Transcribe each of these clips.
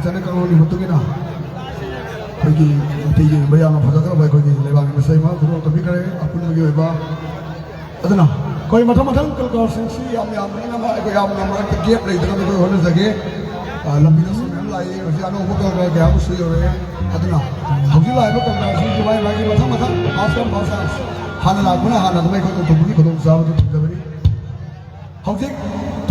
चने करोनी होतुगे ना कोई तेजी भैया ना फजा कर भाई कोई लेवा में सही मां गुरु कभी करे अपन में होइबा अदना कोई मठम मठम कल का सिंसी याम ना मा कोई याम ना मा के गेट ले तो कोई होने सके लंबी ना सुन लाई उसे अनु को का क्या कुछ होरे अदना हौजी लाइव को का सिंसी भाई भाई मठम मठम आसम भाषा हाना लागुना हाना तो मैं को तुमगी को साव तो जबरी हौजी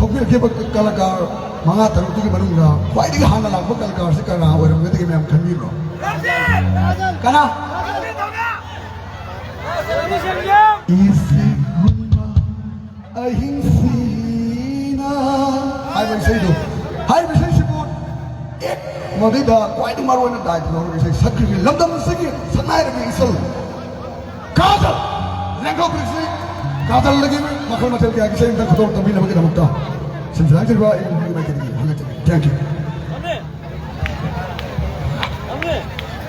थोपी के कलाकार मंगा तरुती के बनूंगा क्वाइटी हाना लागबो कलाकार से करना और मैं के मैं खंबी रो कना इसी गुना अहिंसीना हाय भाई सही दो हाय विशेष सिपुट एक मदिदा क्वाइटी मारो ना दाई नो विशेष सक्रिय लमदम सकी सनाय रे इसल काजल लेंगो कृष्ण काजल लगी में मखल मचल के आगे से इंटर खतोर तभी नमक नमकता सिलसिला चल रहा है मैं कह रही थैंक यू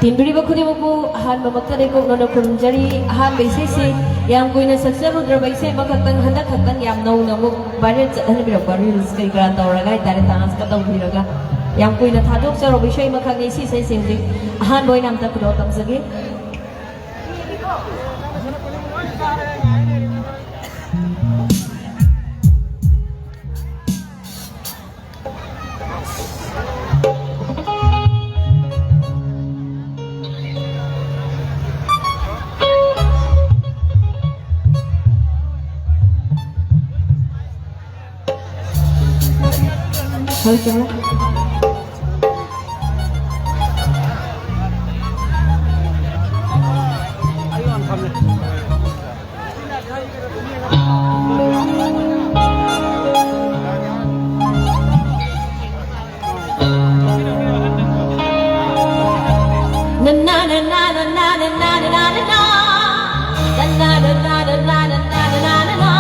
तीनबरी बखुदी बबू हान ममक्तरे को नोनो खुरमजरी हान बैसे से याम कोइना सक्सेस रुद्र बैसे मखक्तंग हंदा खक्तंग याम नौ नमु बारे चहन बिरक रील्स कई ग्रा तौरगा तारे तांस का तौबिरगा याम कोइना थादोक चरो बैसे मखक नेसी से सिंजी हान बोय नाम तक रो तमजगे Halo coba. Na na na na na na na na na na na na na na na na na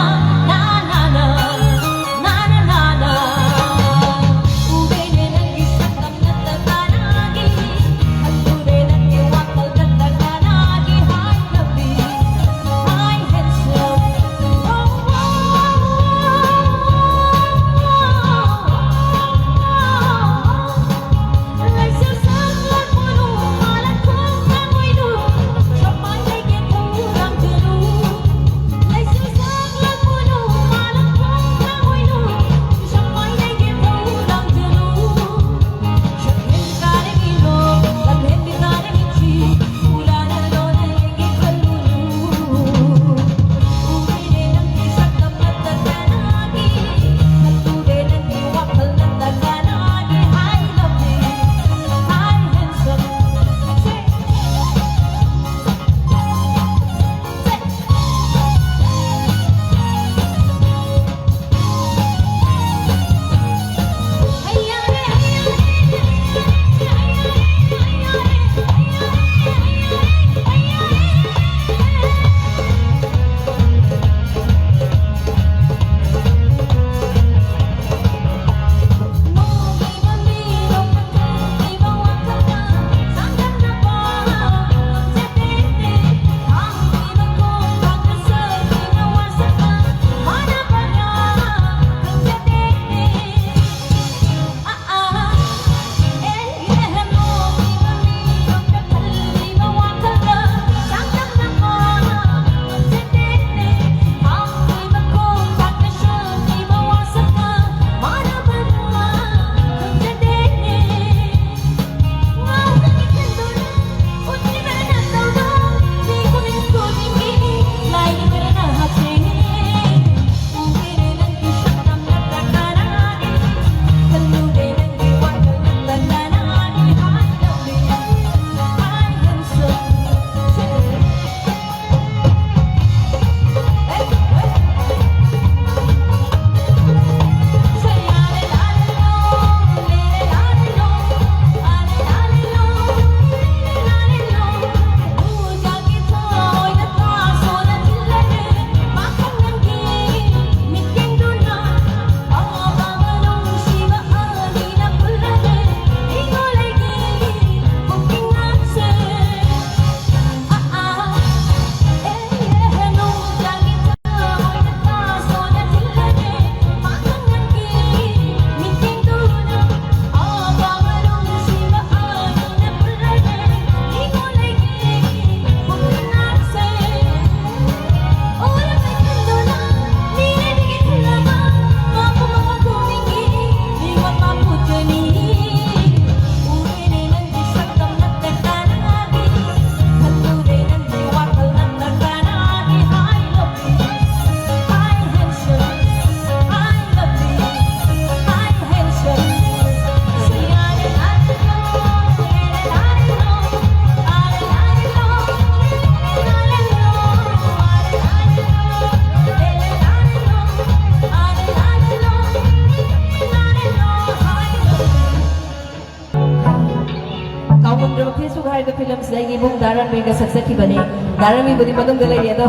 films lagi bung daran mega success ki bani daran mi budi madung dalai ya to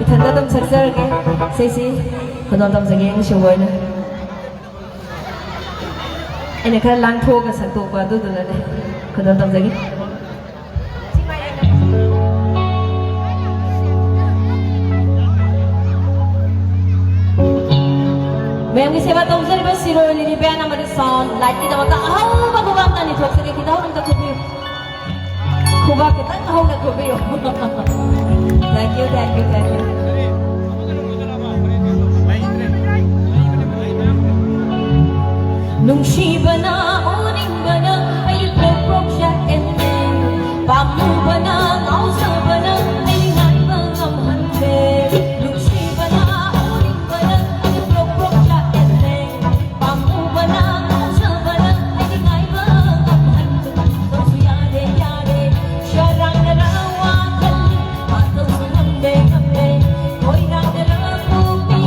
ithanda tam success ke sei si khadon tam jage ang show na ene khar lang tho ka sak to pa du du le khadon tam jage Mayang isip at ang sarili si Rolly ni Bea naman sound light kita mata magubam na nito sige kita ho nang takubi kuba kita ho nang takubi thank you nung shiba na uning ba na ay prok siya and then pamu ba na ngau sa ba na ay ngay ba ang hante nung shiba na uning ba na ay prok siya and then pamu ba na ngau sa ba na ay ngay ba ang hante so yade siya rang na rawakan pataw sa ngambe hoy rang na rawakan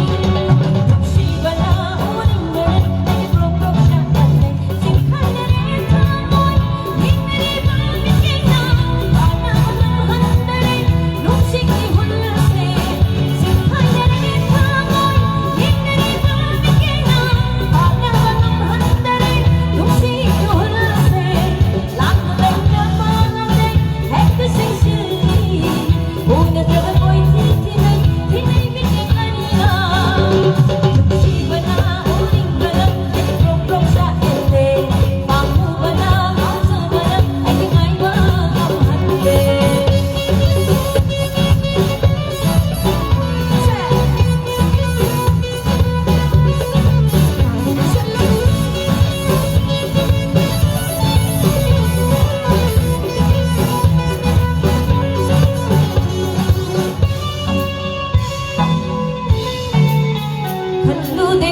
nung shiba na uning ba na ay prok siya and then singkay na rin tamoy hindi ba bigay na para mahanda rin nung sige hulase singkay na rin tamoy hindi ba bigay na para mahanda rin nung sige hulase lang na naman ay kasing sili una ka ko'y titinay bigay kanina nung shiba na uling ba na ay prok sa ente pamu ba na ngau sa ba na ay ngay ba ang hante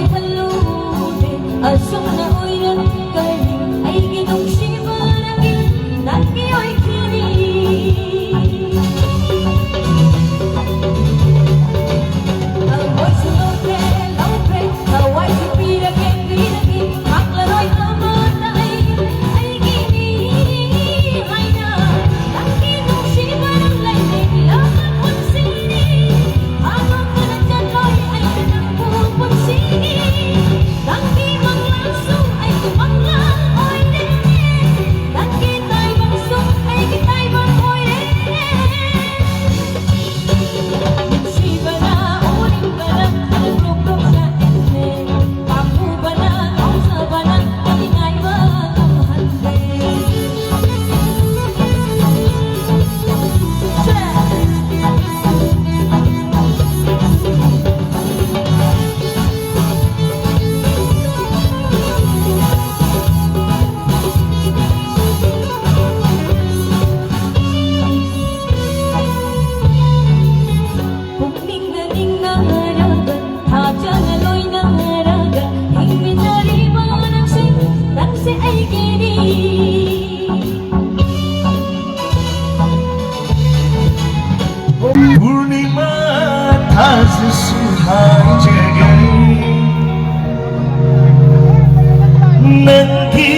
Kalude asong na uyan kani ay ginong shiba nagi oy kini ang boy sulote laupe kawai si pira ke maklaroy tamata ay gini ay na nagi ginong shiba lay laman pansini habang kanagkaloy ay kanang pansini Lagi maglasong ay kumanglang oile Lagi tayo magsong ay kita'y mag-oile Shiba na uling ba na nagrukrok sa ente Pamu ba na ang sa ba na ingay ba ang hante Puming na ning nangaragan Haja na loy nangaragan Hingmin na riba nangsi ay gini पूर्णिमा थास सुहाई जगे नंगी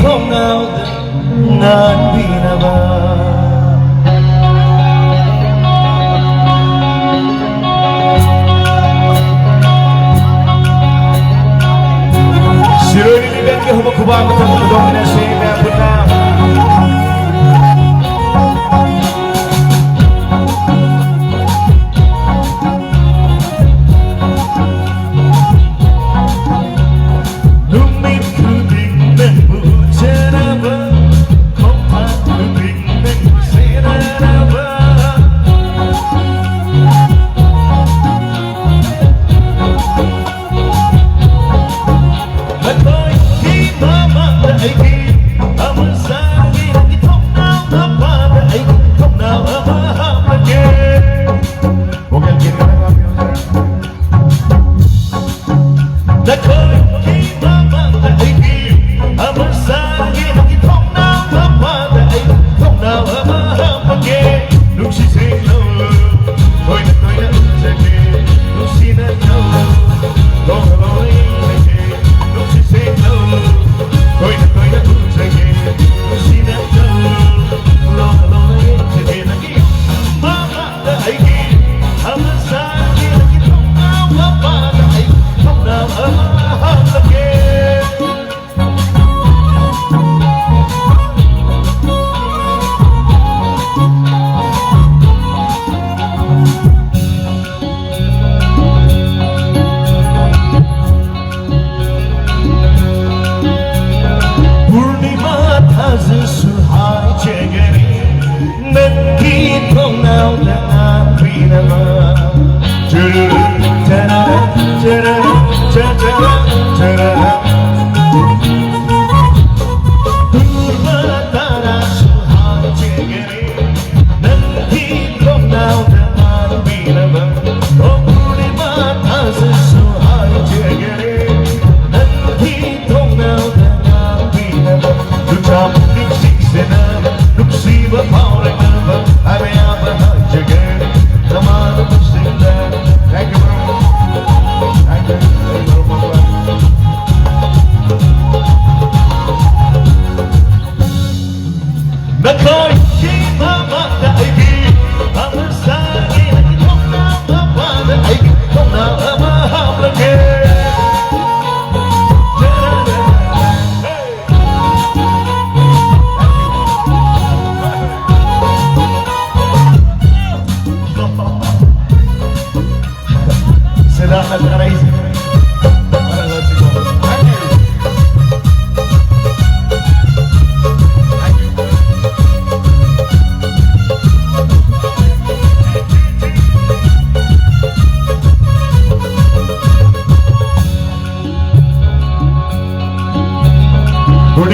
थोंगाउद ngan binaba Siroi libat ke hubuk kubang ketemu dong nasi puna Lumit kuding dan bujanaba Kau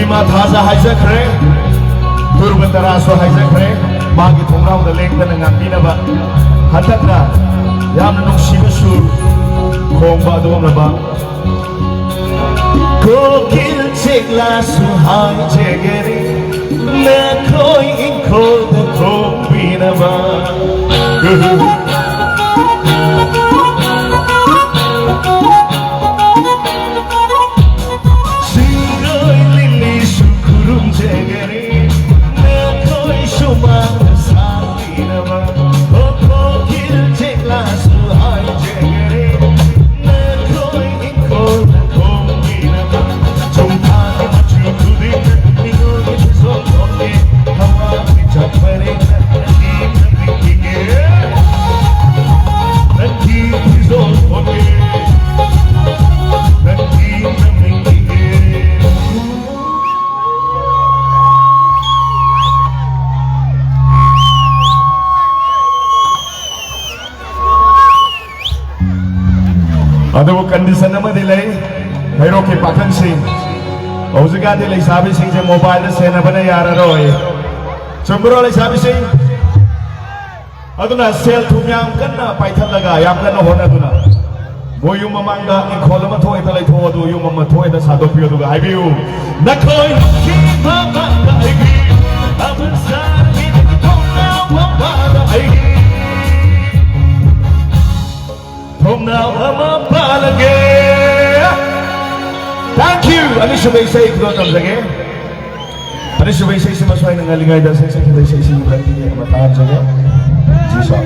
Ima Thaza Haizakre, Turbantaraso Haizakre, Magi Tonga, the lake and Nambinaba, Hatatra, Yamano Shivasu, Komba Domaba. Go kill Cheglas who high Jagari, Nakoi in cold the Kombinaba. Aduh condition nama delay, hero ke pakan sing. Ozga delay sabi sing je mobile de sena bana yara roy. Cemburu lay sabi sing. Aduh na sel thumyam kan na python laga, yam kan na hona tu na. Boyu mamanga ni khola ma thoi talai tho adu yu mamma thoi da sado piyo du I view. Na koi ki mamanga I view. Aman sar ki thona mamanga I view. Now I'm a thank you. Anisha may say it once again. Anisha may say some swine and alingay da say something they say some brandy and mataan again. Jesus.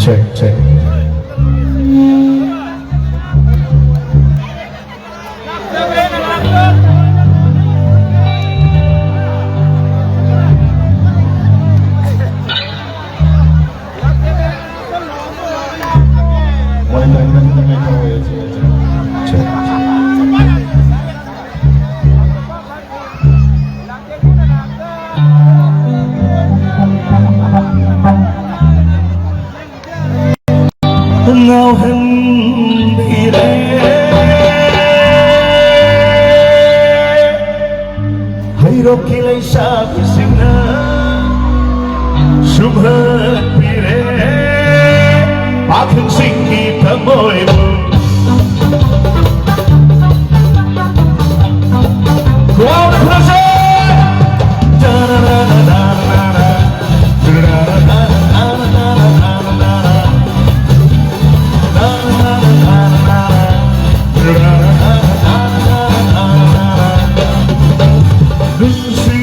Check. Now him pire, hayro kilai sa pisina, subhat pire, pakhang singhi tamoy mo. Wow, the present. Da da da da da da da da. Lucy,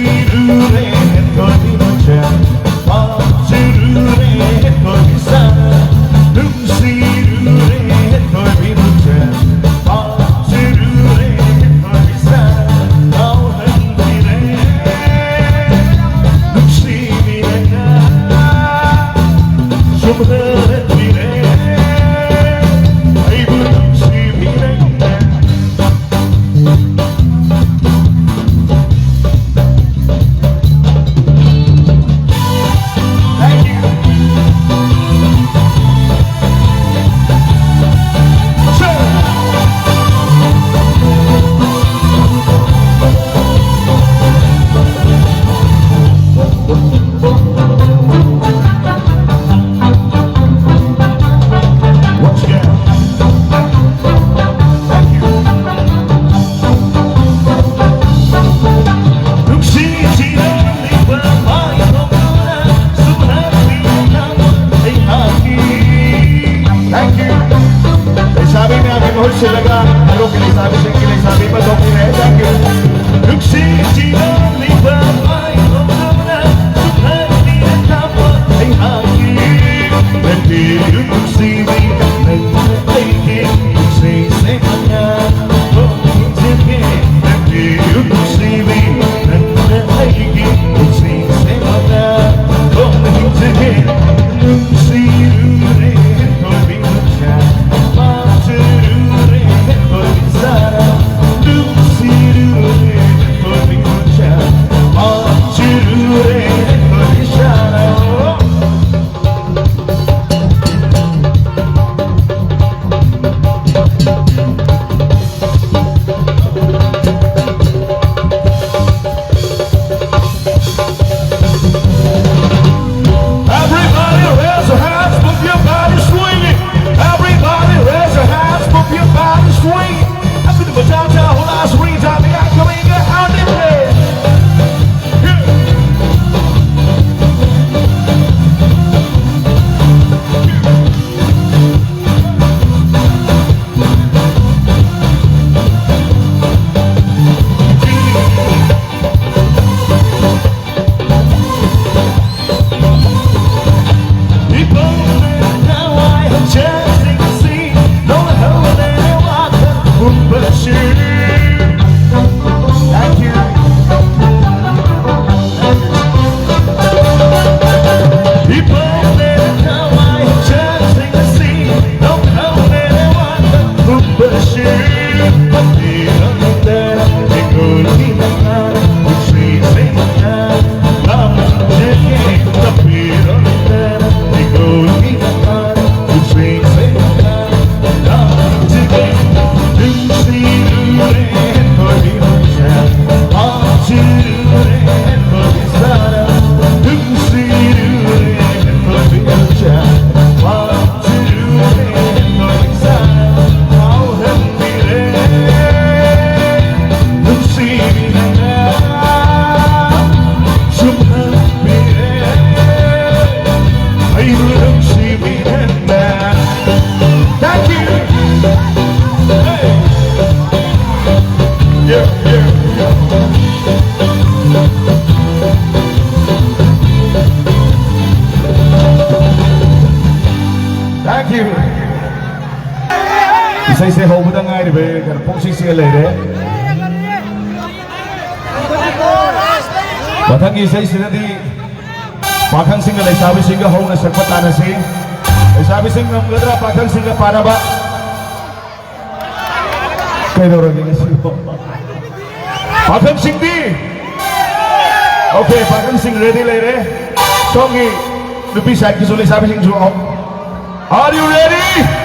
से होबुदा ngairibe gar pongsi se leire Batangi sai sinadi Pakhang singa leisabi singa hona sakpa tanasi leisabi singa ngamgadra pakhang singa paraba kaidoragi ngasi Pakhang singdi Okay pakhang sing ready leire songi lupi side ki sole sabi sing juo Are you ready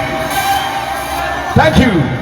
Thank you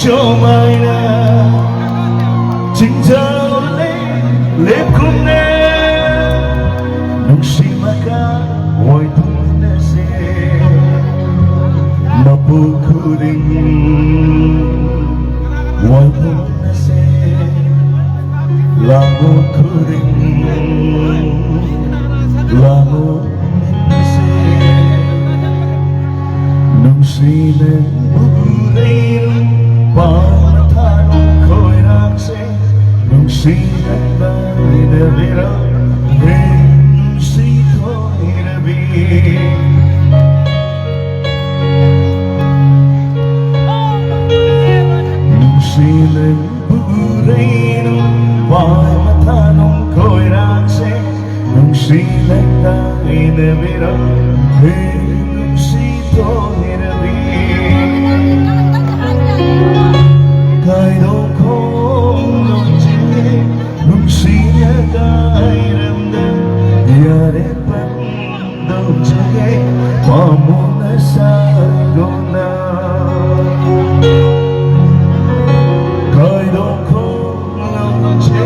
Chomaina Chingale Lepkune Nushimaka Waitunase Mapukuring Waitunase Lamukuring Lamunase Nushine Burein Pamathanong koirakse Nushine Baina Vera Nushito Irabi Nushine Burein Pamathanong koirakse Nushine Baina Vera Nushito Irabi Kay đâu không lòng chê Nung siya kay ramdam Yare pang đâu chê Kwa mo na sa gona Kay đâu không lòng chê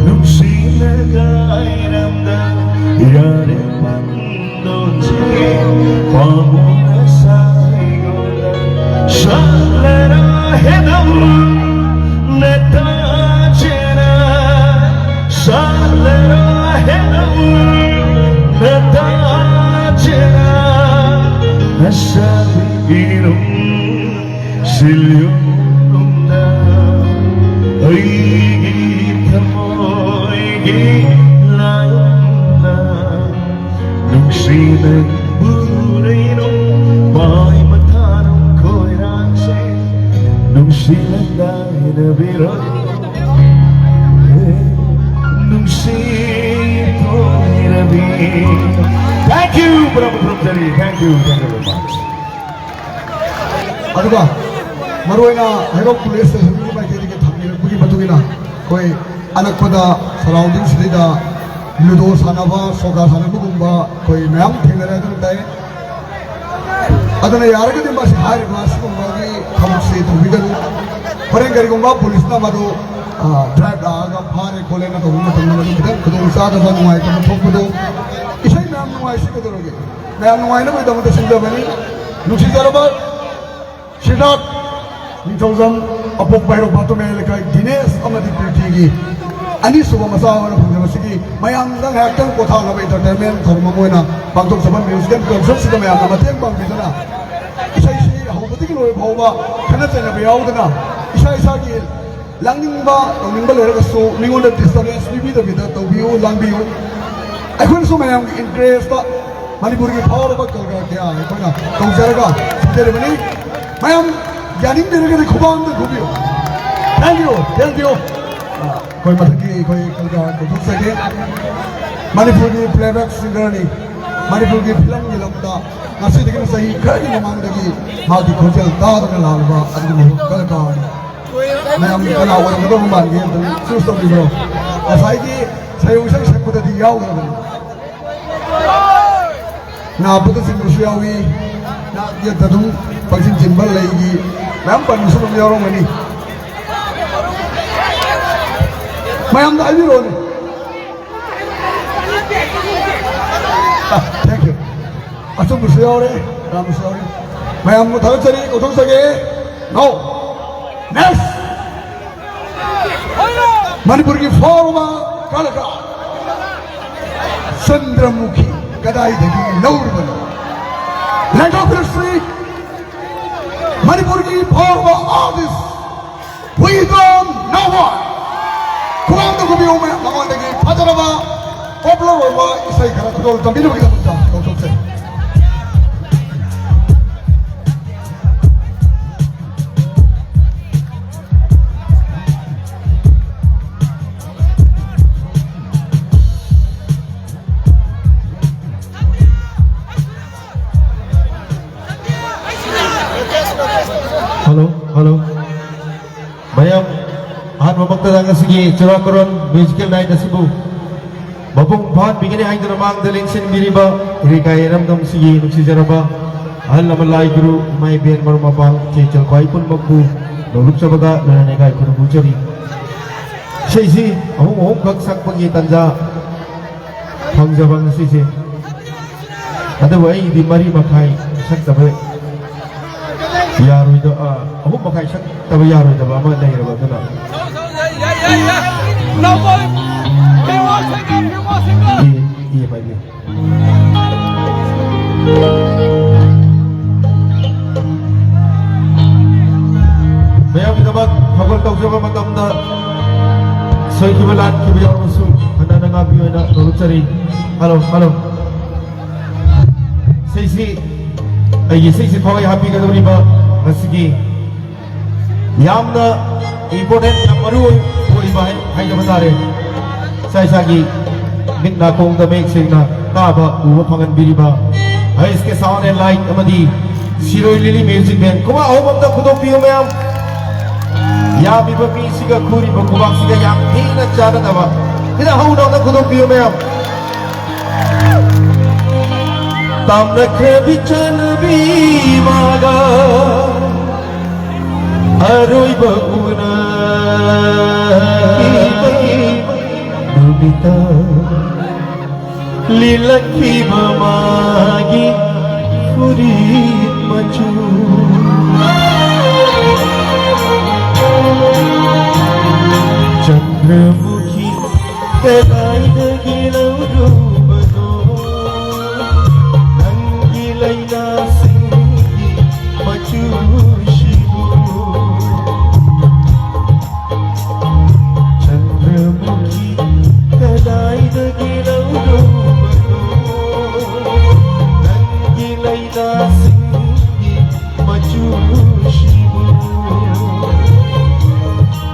Nung siya kay ramdam Yare pang đâu chê Kwa mo na sa gona Shalala hedam Natajena Shalala hedam Natajena Nasabirum Silyum na Ay tamoy gilayong na Nung sinagburay nung may matanong ko'y rakse Nung silang dahil na biro Nung sito'y nabi Thank you, Bravo Brother. Thank you very much. aduga maruaina Hairok police station ki bai ke thamni bugi batugina koi anakpada surrounding sida ludo sanaba soga sanabu gumba koi mayam thengara dum dai adana yarage dimba hari mas gumba gi thamse to bigal horeng gari gumba police na madu drive aga phare kole na to gumba thamna du bigal kudu sa da nuai to thokbudo isai mayam nuai sikadoroge mayam nuai na bai damu to sinda bani nusi jaraba Sidat Nitawzam Apok Bairok Batu Meleka Dines Amadi Pritigi Ani Suba Masawa Punyamasi Mayang Dang Haktang Kota Lava Entertainment Kormamoina Bangtok Saban Museum Concert Sida Mayang Amateng Bang Bidana Isa Isi Haubati Loy Bauba Kanatena Biaudana Isa Isa Gil Langingba Langingba Leraso Ningon the Distance Bibi the Vida Tobio Langbiu I couldn't so Mayang increase Manipur ki power of Kalga Kya Ikona Tongzaraga Sidermani Mayam Yaning Derega Kuban the Gubio. Thank you. Koi Mataki, Koi Kalga, Kutusaki, Manipuri playback singer, Manipuri film Yilamda, Nasi the Sahi, Kari Mamandaki, Maki Kotel, Dada Lalva, and Kalkan. Mayam Kala, one of the woman gave the Susto Biro. As I did, Sayusha put the Yaw. Now put us in Rushiawi. Dia tadu pagsin jimbal lagi, mayam panusul orang ini, mayam dah ada orang. Thank you. Asal bersiaure, ram bersiaure. Mayam tahu cari, utang sage. No. Next. Manipur ki forma kalaka. Chandramukhi kadai degi laur bano. Land of history, Manipur ki power of this. We don't know what. Kuang tu kubi umay, makan lagi. Pajaraba, popular umay, isay karat betul. Tapi ni kita muda, kau tahu saya. Hello. Bayam han mamagtadang sige churakaron musical night asibu. Babung bhat bigini hain dramang dalinsin biriba rikay ramdam sige nuksi jaraba. Hal namalay guru may bien marumapa chechal kwai pun magbu 노룩자바가 내가 그런 무절이 세시 어홍 각삭박이 단자 방자방 세시 아들 왜 이리 말이 막하이 삭다베 야로이도 어홍 막하이 삭다베 야로이도 아마 내가 그나 이 빨리 mayamdamat hagol tawjaba matamda soy kibalan kibayar musu hana nga biyo na nurutsari halo seisi pawai happy ka dawni ba nasigi yamna important na maru oi ba hai ka batare saisagi minna kong da make sing na ba uwa pangan biri ba hai iske sound and light amadi Siroi Lily Music Band kuma awam da kudok biyo mayam यामी बपी सिगा खूरी बकुबाक सिगा याम तीन चारा दबा इधर how ना खुदों पियो में आप ताम रखे बिचन भी मागा अरोई बकुना दुबिता लीलकी बमागी खूरी मचू चंद्रमुखी तेराई दगिलो रूबनो नंगी लैला सिंगी मचूशिबू चंद्रमुखी तेराई दगिलो रूबनो नंगी Laila सिंगी मचूशिबू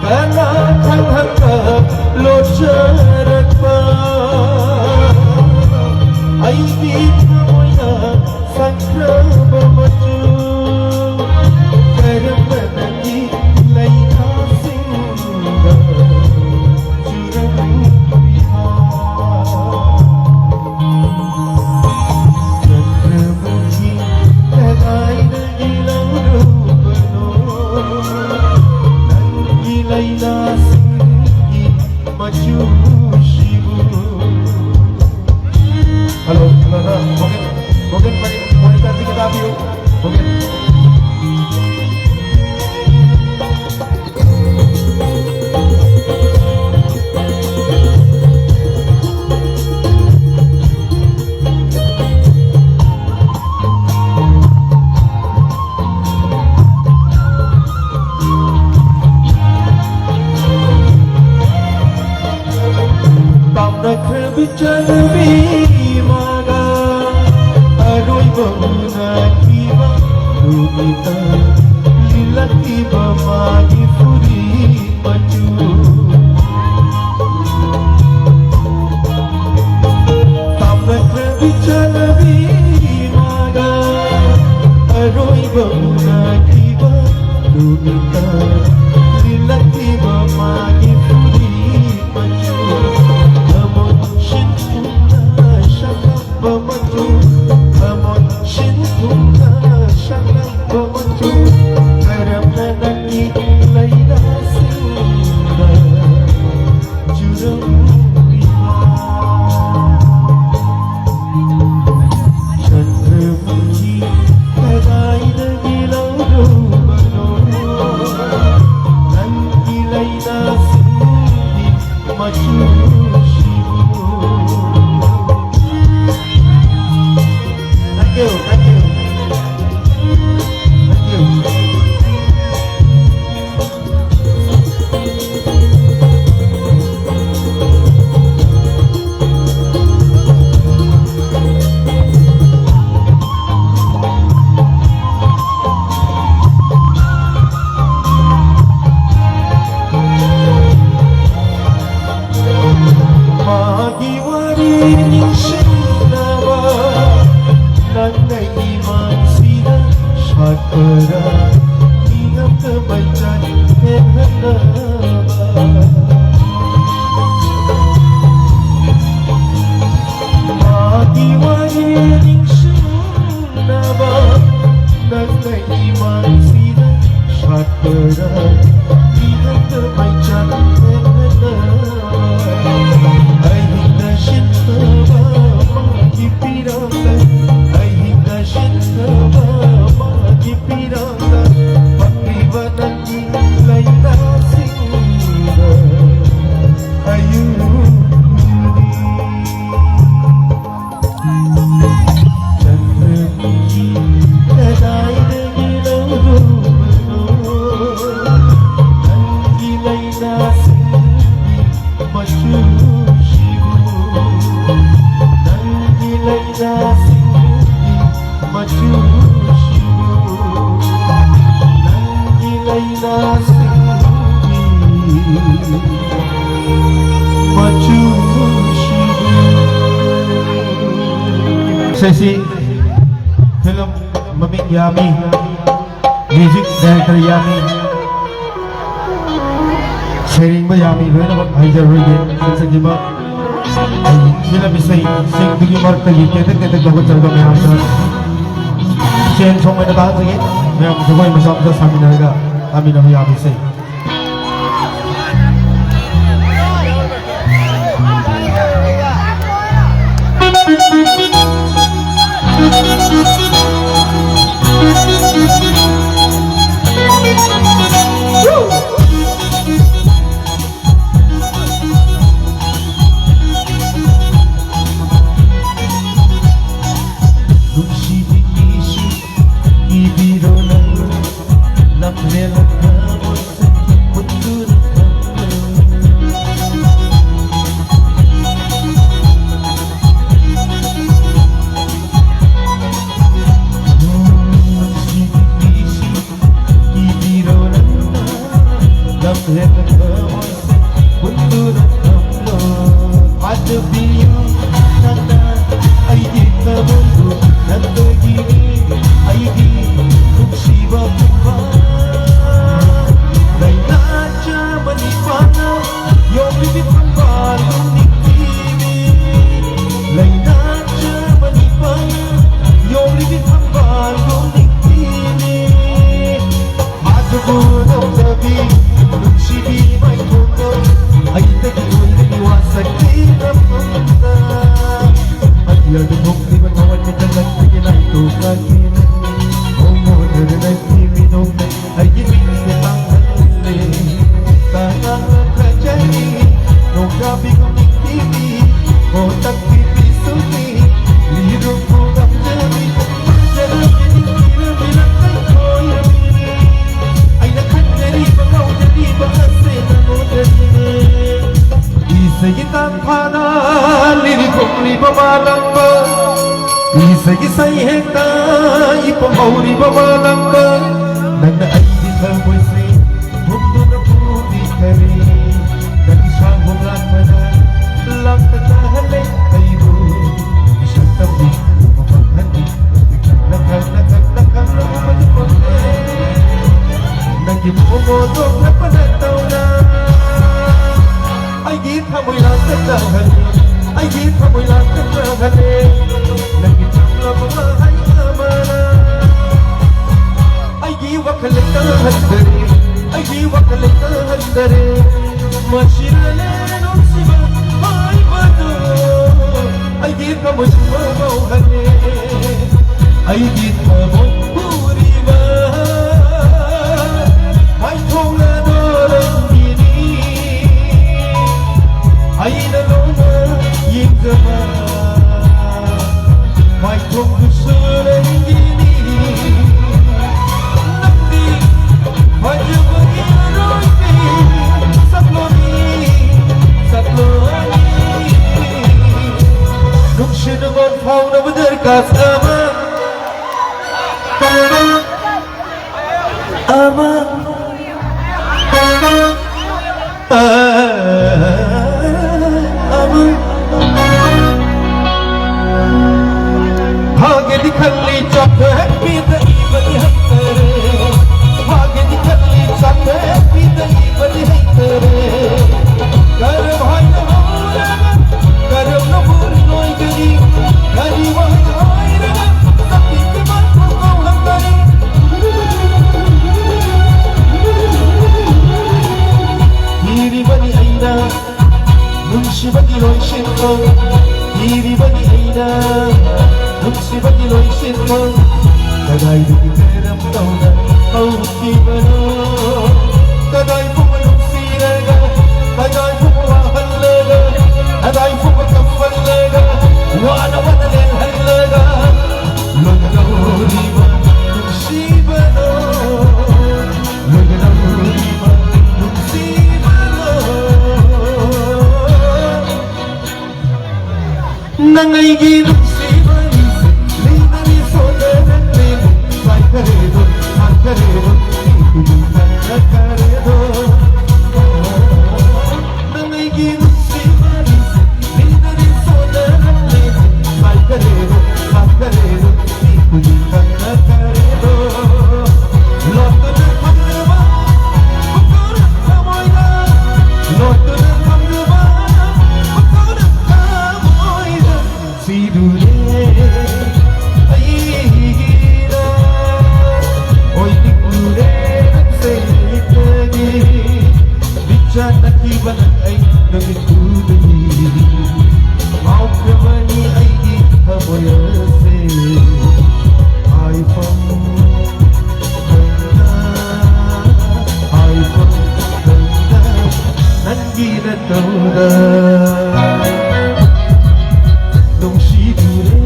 Kana thang haka lo charat pa ai di moya sakra bamatu karamani laina singa churam chandramukhi kadai dagilo rupano Laila Singhi Majushibu. Halo, mungkin wanita kita view, mungkin. Bichon bi maga aroi bahuna kiba dubita lilaki bamagi furi maju tamnak bichon bi maga aroi bahuna kiba dubita lilaki bamagi furi maju Sesi film Maming Yami, music director Yami, sharing ba Yami ba na mag-hider rin sa giba ay film isay sing bigi mark tagi tetek dapat charga may hamsa siyan song may natahan sige may ang sabay masabda sa amin na kami na Yami say Isay hekta ipamauri bamalamba nagna ay di kamoy say mundo na puti kari nagisang hungat mana lang tagahali kayo isang tabi umapaghali nakal naging umodok na panataw na ay di kamoy lang tagahali ay di kamoy lang tagahali Kadai-dagi teram tauda Auki bano Kadai pumanong siraga Kadai pumawahalaga Kadai pumakapalaga Wana-wana lelhalaga Lagalaw-liba Nung sibano Lagalaw-liba Nung sibano Nangay ginong sibano Linari soda Karedo, karedo, ikutan na karedo. Nangay ginong si Maris, minarin soda ng ledo. Karedo, karedo, ikutan na karedo. Loto na panggawa, pagkurat kamoy na. Loto na panggawa, pagkurat kamoy na. Si Dure, Nakiban ay nagitudagi Mau kamani ay ikaboyase Ay pang-ganda Ay pang-ganda Nangginatawda Nung sidure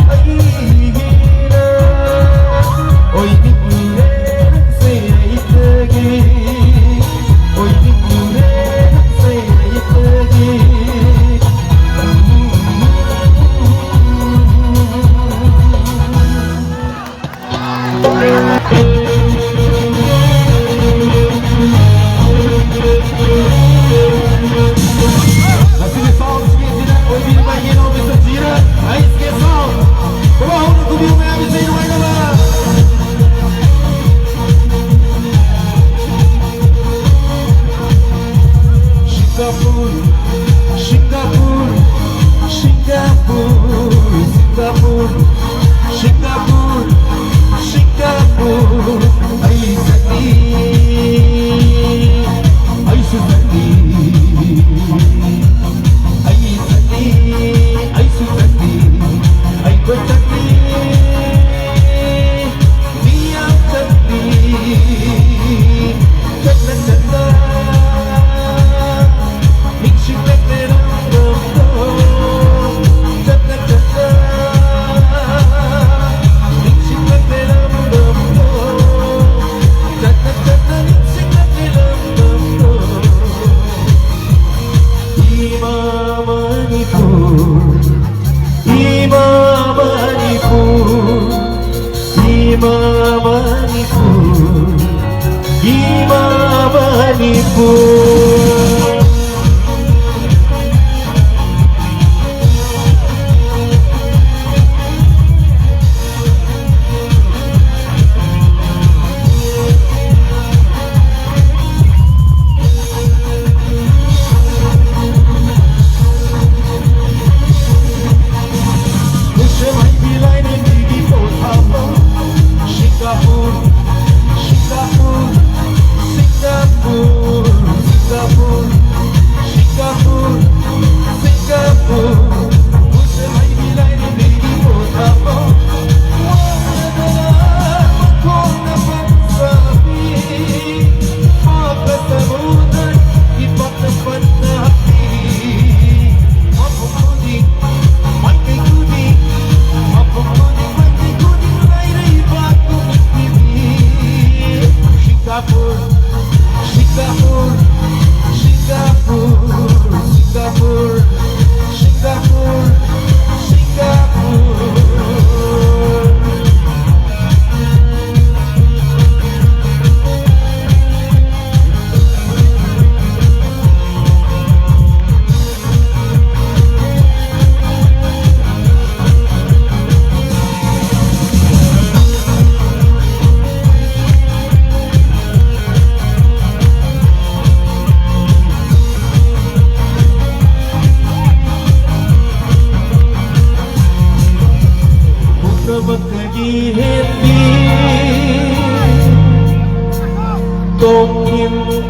ay hihina Oy nibure nagsaya itagi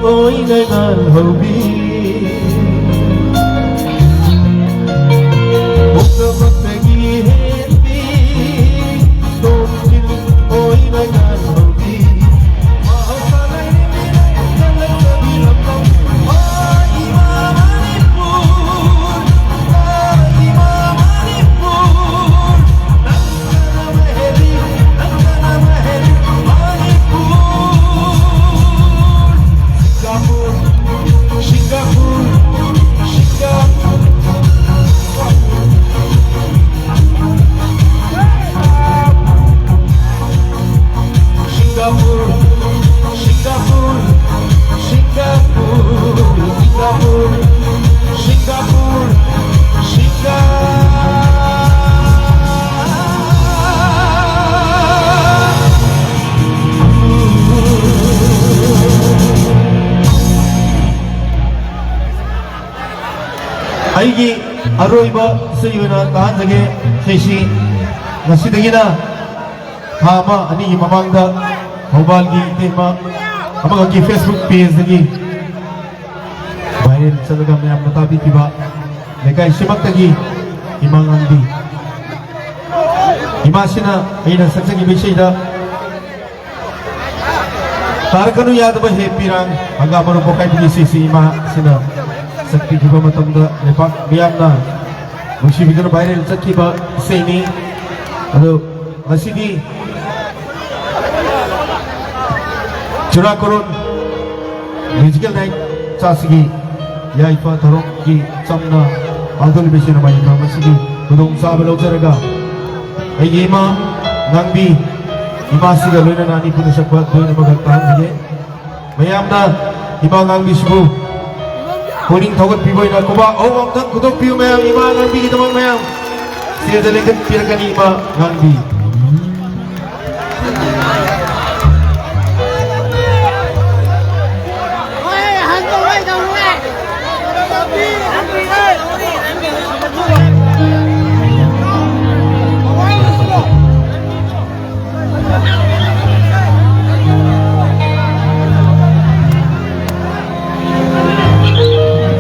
ôi nơi ngàn hầu bi một cơ vật về ghi hết đi tôi ꯑꯩꯒꯤ ꯑꯔꯣꯏꯕ ꯏꯁꯩ ꯑꯣꯏꯅ ꯇꯥꯍꯟꯖꯒꯦ ꯏꯁꯩꯁꯤ ꯉꯁꯤꯗꯒꯤꯅ ꯊꯥ ꯑꯃ ꯑꯅꯤꯒꯤ ꯃꯃꯥꯡꯗ ꯊꯧꯕꯥꯜꯒꯤ ꯏꯇꯩꯃ ꯑꯃꯒꯤ ꯐꯦꯁꯕꯨꯛ ꯄꯦꯖꯗꯒꯤ ꯚꯥꯏꯔꯦꯜ ꯆꯠꯂꯒ ꯃꯌꯥꯝꯅ ꯇꯥꯕꯤꯈꯤꯕ ꯂꯩꯀꯥꯏꯁꯤꯃꯛꯇꯒꯤ ꯏꯃꯥ ꯉꯥꯡꯕꯤ 이마시나 이는 석석이 비시다 타르카누 야드바 해피랑 아가마로 보카이 비시시 이마시나 석피 기바 마tamda 레박 비암나 무시비드로 바이럴 짝키바 세니 아도 마시디 주라코론 뮤지컬 나이트 짜스기 야이파 더럭기 짬나 아돌 비시나 마이카 마시디 구동 사벨 오자라가 ay ima ngangbi ima siga loina nani puno sakwa doina magagtahan sige mayam na ima ngangbi subu kuning thogot piboy na kuba ang nang kutok piyo mayam ima ngangbi kita mang mayam siya dalikat pirakan ima ngangbi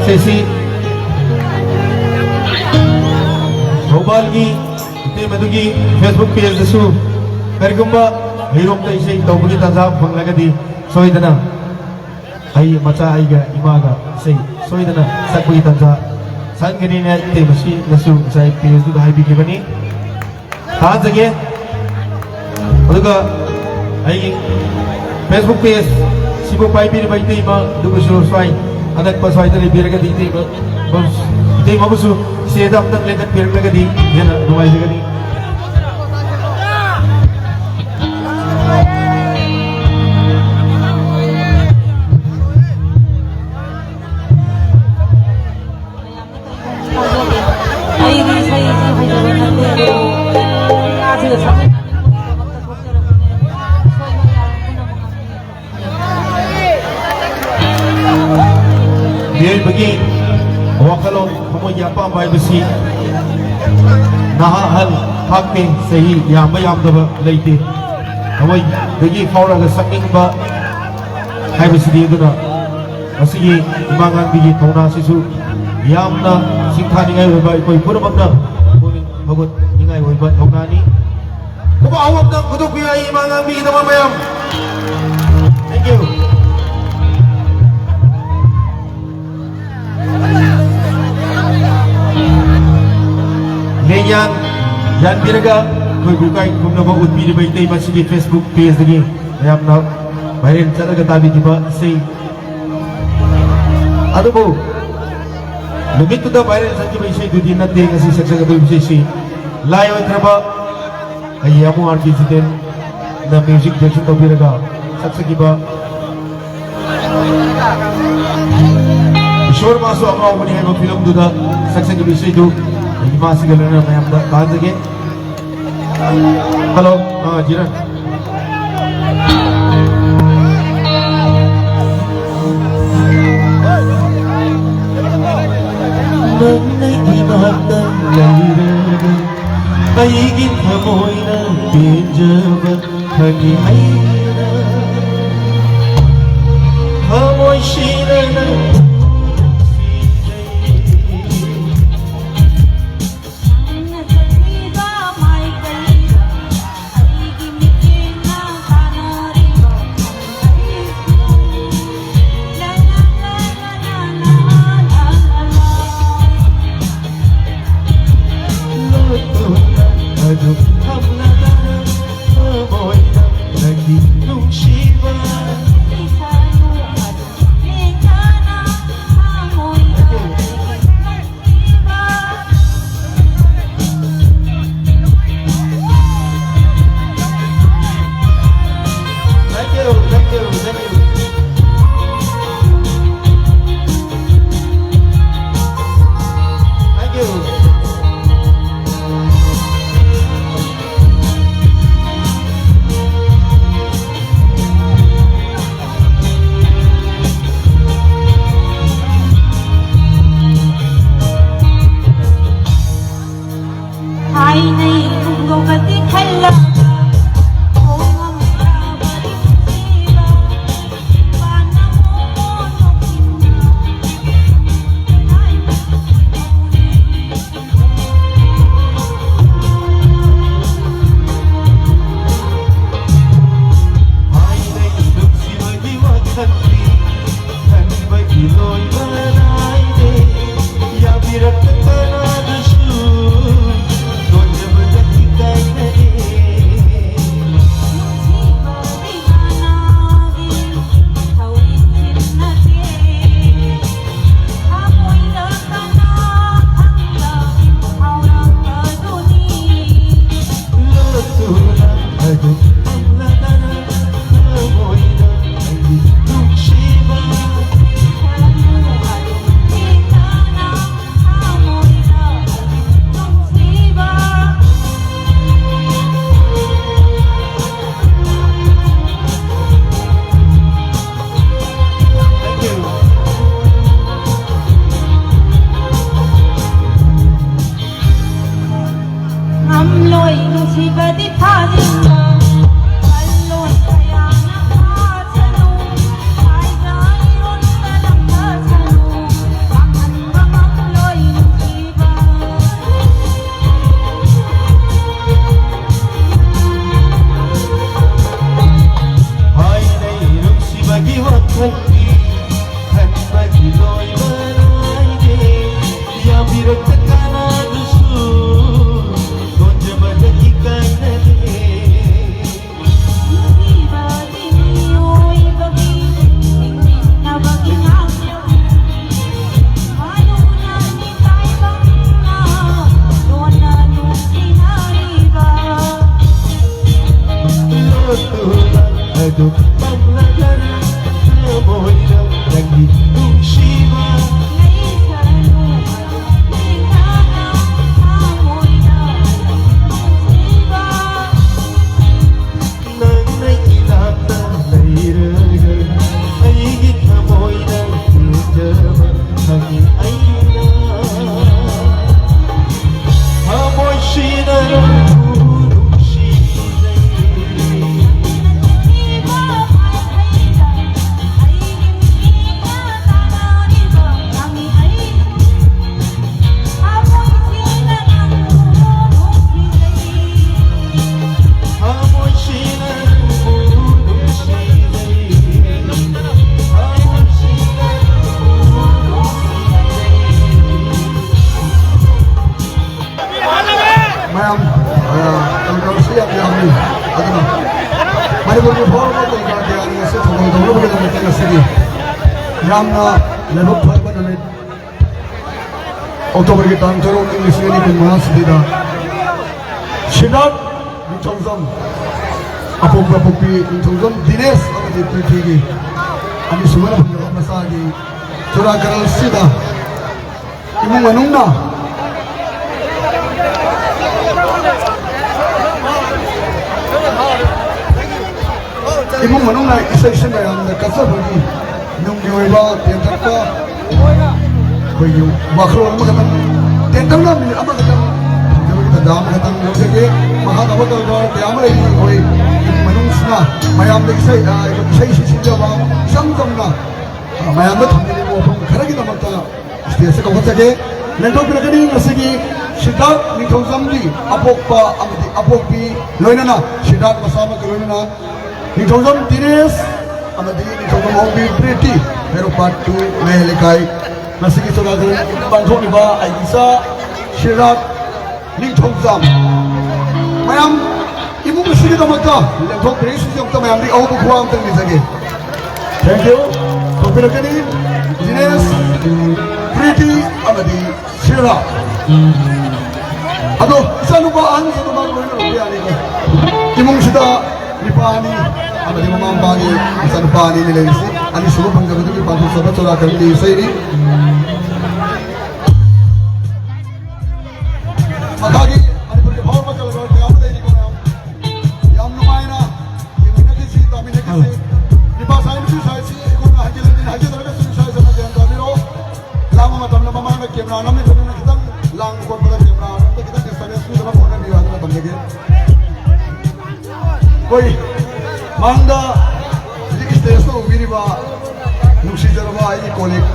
Sesi Thobal gi ite madugi Facebook page dasu karigumba hirom ta isai tawbugi tanza banglagadi soidana ai macha ai ga imaga sei soidana sakbugi tanza sangani ne ite masi dasu sai page du hai bi gibani ta jage aduga ai Facebook page sibo pai bi bai te ma du so swai anak paswai tadi biar ke di bos itu mau busu sedap tak lekat biar ke di ya nak rumah juga ni biar bagi wakalon pemuja pambai besi nahal hakme sahi yang bayam daba leite awai bagi faura ga saking ba hai besi dia tu na asigi imangan bigi thona sisu yamna singthani ngai hoiba koi purabakna kuning bhagot ingai hoiba thona ni kuba awam na kutuk biya imangan bigi daba bayam thank you Leyan yan biraga koi bukai kumna ba utbi ni baitay masigi Facebook page lagi ayam na viral talaga tabi diba say ano bo lumit to da viral sa diba say dudin na din kasi saksaga to say layo traba ayamu artist din na music direction to biraga saksagi ba Ishwar maso ako mani hai film duda saksagi bisay do masih galana mayam da tahan jage hello jiran nanay imahanda layraga aigin hamoy na pinjaba hagihayna hamoy shina na Lagi nung shiba Aduh, mamlakan Moina lagi Shiva Nang nakilata Layraga Aigit na Moina Hijaba Hangi Aina Amoy Shina Mayam, kalau siap yang ini, ada mari berjumpa lagi dengan yang sesuatu dulu kita bicara sedikit. Yang lebih perlu adalah Oktober kita antara Inggris ini dengan sedikit. Sidat di Chongzom, apa di Chongzom, Dines apa di Prithigi. Ani semua penjawab masagi. Curah keral sidat. Ibu manungna. Ibu menunggu isai yang kasar bagi nunggu iba tiada apa, bagi makhluk apa kata tiada apa ni apa kata jadi kita dalam kata jadi mahal apa kalau tiada lagi koi menunggu sana mayam isai sisi jawab samsam na mayam tu kami ni mau kerja kita mata istilah kau kata je nentok kita ni nasi sidat ni kau zamdi apok pa amati apok pi loina na sidat bersama loina na ni kau zam Dines amati ni kau zam hobi Priti pero patu mehelikai nasi kita lagi bantu ni ba Aisa sidat ni kau zam mayam ibu mesti kita mata nentok Dines yang kita mayam di awak kuam tengah lagi thank you kopi lagi ni Dines Priti amati sidat Aduh, isa lubaan sa tumang lupa ni ko. Imong sida lipani, ama di mamambagi sa lupani nila isi. Ani sulo bangga betul di pantu sabat sura kali isa ini. Makagi, ani pergi bawa macam lewat dia apa ini kau yang lumai na, yang mana kisi, tapi nak kisi. Di pasal ini saya si, kau nak haji terus saya sama dia yang kami lo. Lama macam lama mana kiam na, namanya kami nak kita lang kau pada kiam na. Koi, mangda, jadi kita itu begini bah, nusi jaraba ini kolek.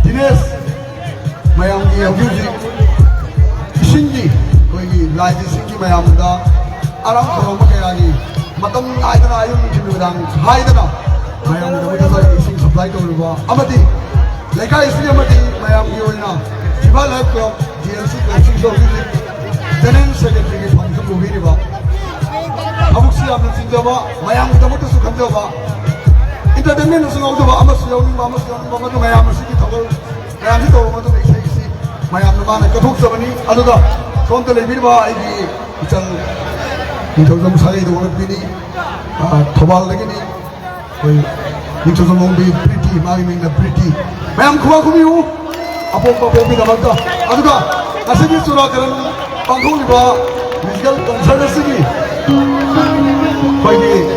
Dines, mayam dia abjuji, isinji, koi lagi isinji mayam dah, aram korang pakai lagi, matam ayat ayat mungkin bilang, hai dah, mayam dah kita saya ising supply tu lupa, amati, lekar istri amati mayam dia ina, siapa lek club, GLC collection show ini. Tenant secretary ke function ko bini ba abuk siya ng sinjaba mayam kita mo to su kanjaba entertainment su ngau ba amas yaw ni amas yaw ba to mayam si ki thagol mayam to mo to isi mayam na ba na kathuk sabani aduda kon to le bini ba ai gi chang ni to jam sare do bini thobal lagi ni koi ni to jam bi Priti mari ming na Priti mayam khuwa khumi hu apok pa popi da magda aduda asigi sura karan Panggung ni ba, musical concert sini. Koi ni,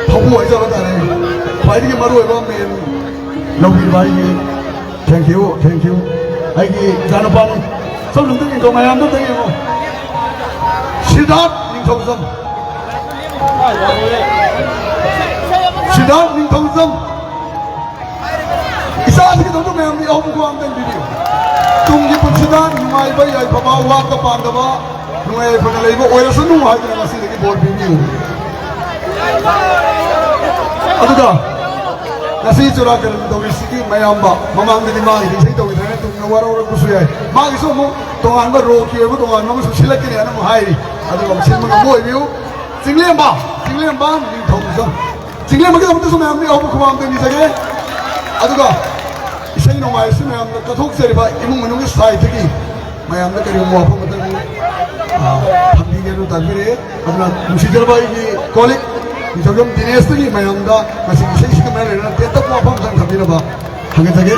thapu aja bata ni. Koi ni maru eba main, logi ba ni. Thank you. Ai ki janapan, सब लोग तो इनको मैं आम तो देंगे वो. Sidat Ningthongzam. Sidat Ningthongzam. Isa aja kita tu मैं आम ni awak ko am den video. Tunggi pensidan, numai bayi ay pamawa ka pandaba, numai penalai ko oya sunu ay na nasi lagi board review. Aduh dah, nasi curah kerana dawai siki mayamba, mamang di mana ini saya tahu ini tu nawar orang kusui. Mak isu mu, tuan ber roki, mu tuan mamu susilak ni anak muhai. Aduh dah, sini mana boy review, singliam ba, ni tahu macam. Singliam kita betul semua ni awak kuam tu ni saja. Aduh dah. Isai no mai sini am na kathok seri ba imung menung sai thiki mai am na kari mo apam ta ni ꯄꯤꯒꯦ ꯑꯗꯨ ꯇꯥꯛꯄꯤꯔꯛꯑꯦ ꯑꯗꯨꯅ ꯅꯨꯡꯁꯤꯖꯔꯕ ꯑꯩꯒꯤ ꯀꯣꯂꯤꯛ ꯅꯤꯡꯊꯧꯖꯝ ꯗꯤꯅꯦꯁꯇꯒꯤ ꯃꯌꯥꯝꯗ ꯉꯁꯤꯒꯤ ꯏꯁꯩꯁꯤꯒ ꯃꯔꯤ ꯂꯩꯅꯅ ꯇꯦꯟꯇꯛꯄ ꯋꯥꯐꯝ ꯑꯃꯇꯪ ꯊꯝꯕꯤꯅꯕ ꯍꯪꯒꯠꯆꯒꯦ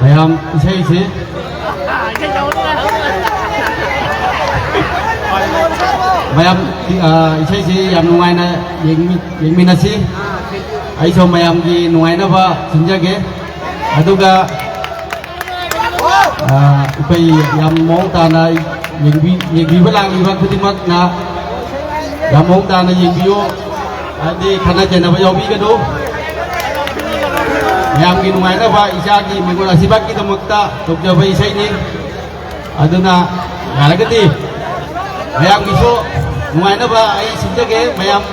ꯃꯌꯥꯝ ꯏꯁꯩꯁꯤ ꯃꯌꯥꯝ ꯏꯁꯩꯁꯤ ꯌꯥꯝ ꯅꯨꯡꯉꯥꯏꯅ ꯌꯦꯡꯃꯤꯟꯅꯁꯤ ꯑꯩꯁꯨ ꯃꯌꯥꯝꯒꯤ ꯅꯨꯡꯉꯥꯏꯅꯕ ꯁꯤꯟꯖꯒꯦ ꯑꯗꯨꯒ ꯑꯩꯈꯣꯏ ꯌꯥꯝ ꯃꯑꯣꯡ ꯇꯥꯅ ꯌꯦꯡꯕꯤꯕ ꯂꯥꯛꯂꯤꯕ ꯈꯨꯗꯤꯡꯃꯛꯅ ꯌꯥꯝ ꯃꯑꯣꯡ ꯇꯥꯅ ꯌꯦꯡꯕꯤꯌꯨ ꯍꯥꯏꯗꯤ ꯈꯠꯅ ꯆꯩꯅꯕ ꯌꯥꯎꯕꯤꯒꯅꯨ ꯃꯌꯥꯝꯒꯤ ꯅꯨꯡꯉꯥꯏꯅꯕ ꯏꯆꯥꯒꯤ ꯃꯤꯡꯒꯣꯜ ꯑꯁꯤꯕꯛꯀꯤꯗꯃꯛꯇ ꯇꯧꯖꯕ ꯏꯁꯩꯅꯤ ꯑꯗꯨꯅ ꯌꯥꯔꯒꯗꯤ ꯃꯌꯥꯝꯒꯤꯁꯨ ꯅꯨꯡꯉꯥꯏꯅꯕ ꯑꯩ ꯁꯤꯟꯖꯒꯦ ꯃꯌꯥꯝ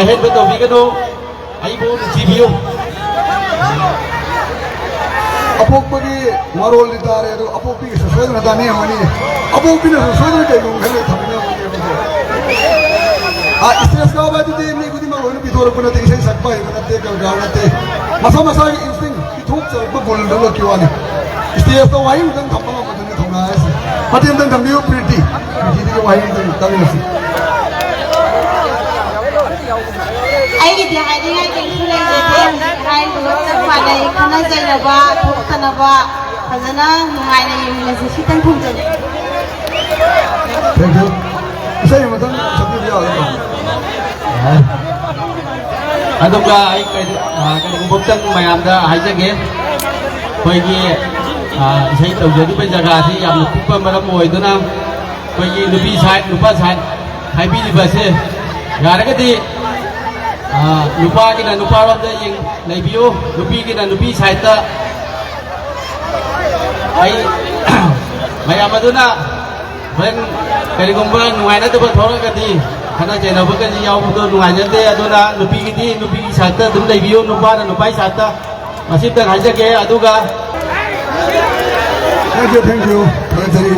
ꯑꯍꯦꯟꯕ ꯇꯧꯕꯤꯒꯅꯨ ꯑꯩꯕꯨ ꯅꯨꯡꯁꯤꯕꯤꯌꯨ ꯑꯄꯣꯛꯄꯒꯤ ꯃꯔꯣꯜꯗꯤ ꯇꯥꯔꯦ ꯑꯗꯨ ꯑꯄꯣꯛꯄꯤꯒꯤꯁꯨ ꯁꯣꯏꯗꯅ ꯇꯥꯅꯤꯡꯉꯝꯒꯅꯤ ꯑꯄꯣꯛꯄꯤꯅꯁꯨ ꯁꯣꯏꯗꯅ ꯀꯩꯒꯨꯝꯕ ꯈꯜꯂꯦ ꯊꯝꯃꯤꯟꯅꯕꯅꯤ ꯏꯁꯇꯦꯖ ꯀꯥꯕ ꯍꯥꯏꯗꯨꯗꯤ ꯃꯤ ꯈꯨꯗꯤꯡꯃꯛ ꯂꯣꯏꯅ ꯄꯤꯊꯣꯔꯛꯄ ꯅꯠꯇꯦ ꯏꯁꯩ ꯁꯛꯄ ꯍꯩꯕ ꯅꯠꯇꯦ ꯒꯥꯎ ꯅꯠꯇꯦ ꯃꯁꯥ ꯃꯁꯥꯒꯤ ꯏꯟꯁꯇꯤꯡ ꯄꯤꯊꯣꯛꯆꯔꯛꯄ ꯒꯣꯜꯗꯨꯒꯤ ꯋꯥꯅꯤ ꯏꯁꯇꯦꯖꯇ ꯋꯥꯍꯩ ꯑꯃꯇꯪ ꯊꯝꯕ ꯉꯝꯕꯗꯨꯅꯤ ꯊꯧꯅꯥ ꯍꯥꯏꯁꯤ ꯃꯇꯦꯡ ꯑꯃꯇꯪ ꯊꯝꯕꯤꯌꯨ ꯄ꯭ꯔꯤꯇꯤꯗꯒꯤ ꯋꯥꯍꯩ ꯑꯃꯇꯪ ꯇꯥꯃꯤꯟꯅꯁꯤ ꯑꯩꯒꯤꯗꯤ ꯍꯥꯏꯅꯤꯡꯉꯥꯏ ꯀꯩꯁꯨ ꯂꯩꯖꯗꯦ ꯍꯥꯏꯔꯤꯕ ꯆꯞ ꯃꯥꯟꯅꯩ ꯈꯠꯅ ꯆꯩꯅꯕ ꯊꯣꯛꯇꯅꯕ ꯐꯖꯅ ꯅꯨꯡꯉꯥꯏꯅ ꯌꯦꯡꯃꯤꯟꯅꯁꯤ ꯁꯤꯇꯪ ꯊꯝꯖꯒꯦ ꯊꯦꯡꯛ ꯌꯨ ꯏꯁꯩ ꯑꯃꯇꯪ ꯁꯛꯄꯤꯕ ꯌꯥꯒꯗ꯭ꯔꯥ ꯑꯗꯨꯒ ꯑꯩ ꯀꯔꯤꯒꯨꯝꯕꯇꯪ ꯃꯌꯥꯝꯗ ꯍꯥꯏꯖꯒꯦ ꯑꯩꯈꯣꯏꯒꯤ ꯏꯁꯩ ꯇꯧꯖꯔꯤꯕ ꯖꯒꯥꯁꯤ ꯌꯥꯝꯅ ꯄꯤꯛꯄ ꯃꯔꯝ ꯑꯣꯏꯗꯨꯅ ꯑꯩꯈꯣꯏꯒꯤ ꯅꯨꯄꯤ ꯁꯥꯏꯠ ꯅꯨꯄꯥ ꯁꯥꯏꯠ ꯍꯥꯏꯕꯤꯔꯤꯕꯁꯦ ꯌꯥꯔꯒꯗꯤ ꯅꯨꯄꯥꯒꯤꯅ ꯅꯨꯄꯥꯔꯣꯝꯗ ꯂꯩꯕꯤꯌꯨ ꯅꯨꯄꯤꯒꯤꯅ ꯅꯨꯄꯤ ꯁꯥꯏꯠꯇ ꯑꯩ ꯃꯌꯥꯝ ꯑꯗꯨꯅ ꯍꯣꯔꯦꯟ ꯀꯔꯤꯒꯨꯝꯕ ꯅꯨꯡꯉꯥꯏꯅꯗꯕ ꯊꯣꯛꯂꯒꯗꯤ ꯈꯠꯅ ꯆꯩꯅꯕꯒꯗꯤ ꯌꯥꯎꯕꯗꯣ ꯅꯨꯡꯉꯥꯏꯖꯗꯦ ꯑꯗꯨꯅ ꯅꯨꯄꯤꯒꯤꯗꯤ ꯅꯨꯄꯤꯒꯤ ꯁꯥꯏꯠꯇ ꯑꯗꯨꯝ ꯂꯩꯕꯤꯌꯨ ꯅꯨꯄꯥꯅ ꯅꯨꯄꯥꯒꯤ ꯁꯥꯏꯠꯇ ꯃꯁꯤꯇꯪ ꯍꯥꯏꯖꯒꯦ ꯑꯗꯨꯒ ꯊꯦꯡꯛ ꯌꯨ ꯊꯥꯒꯠꯆꯔꯤ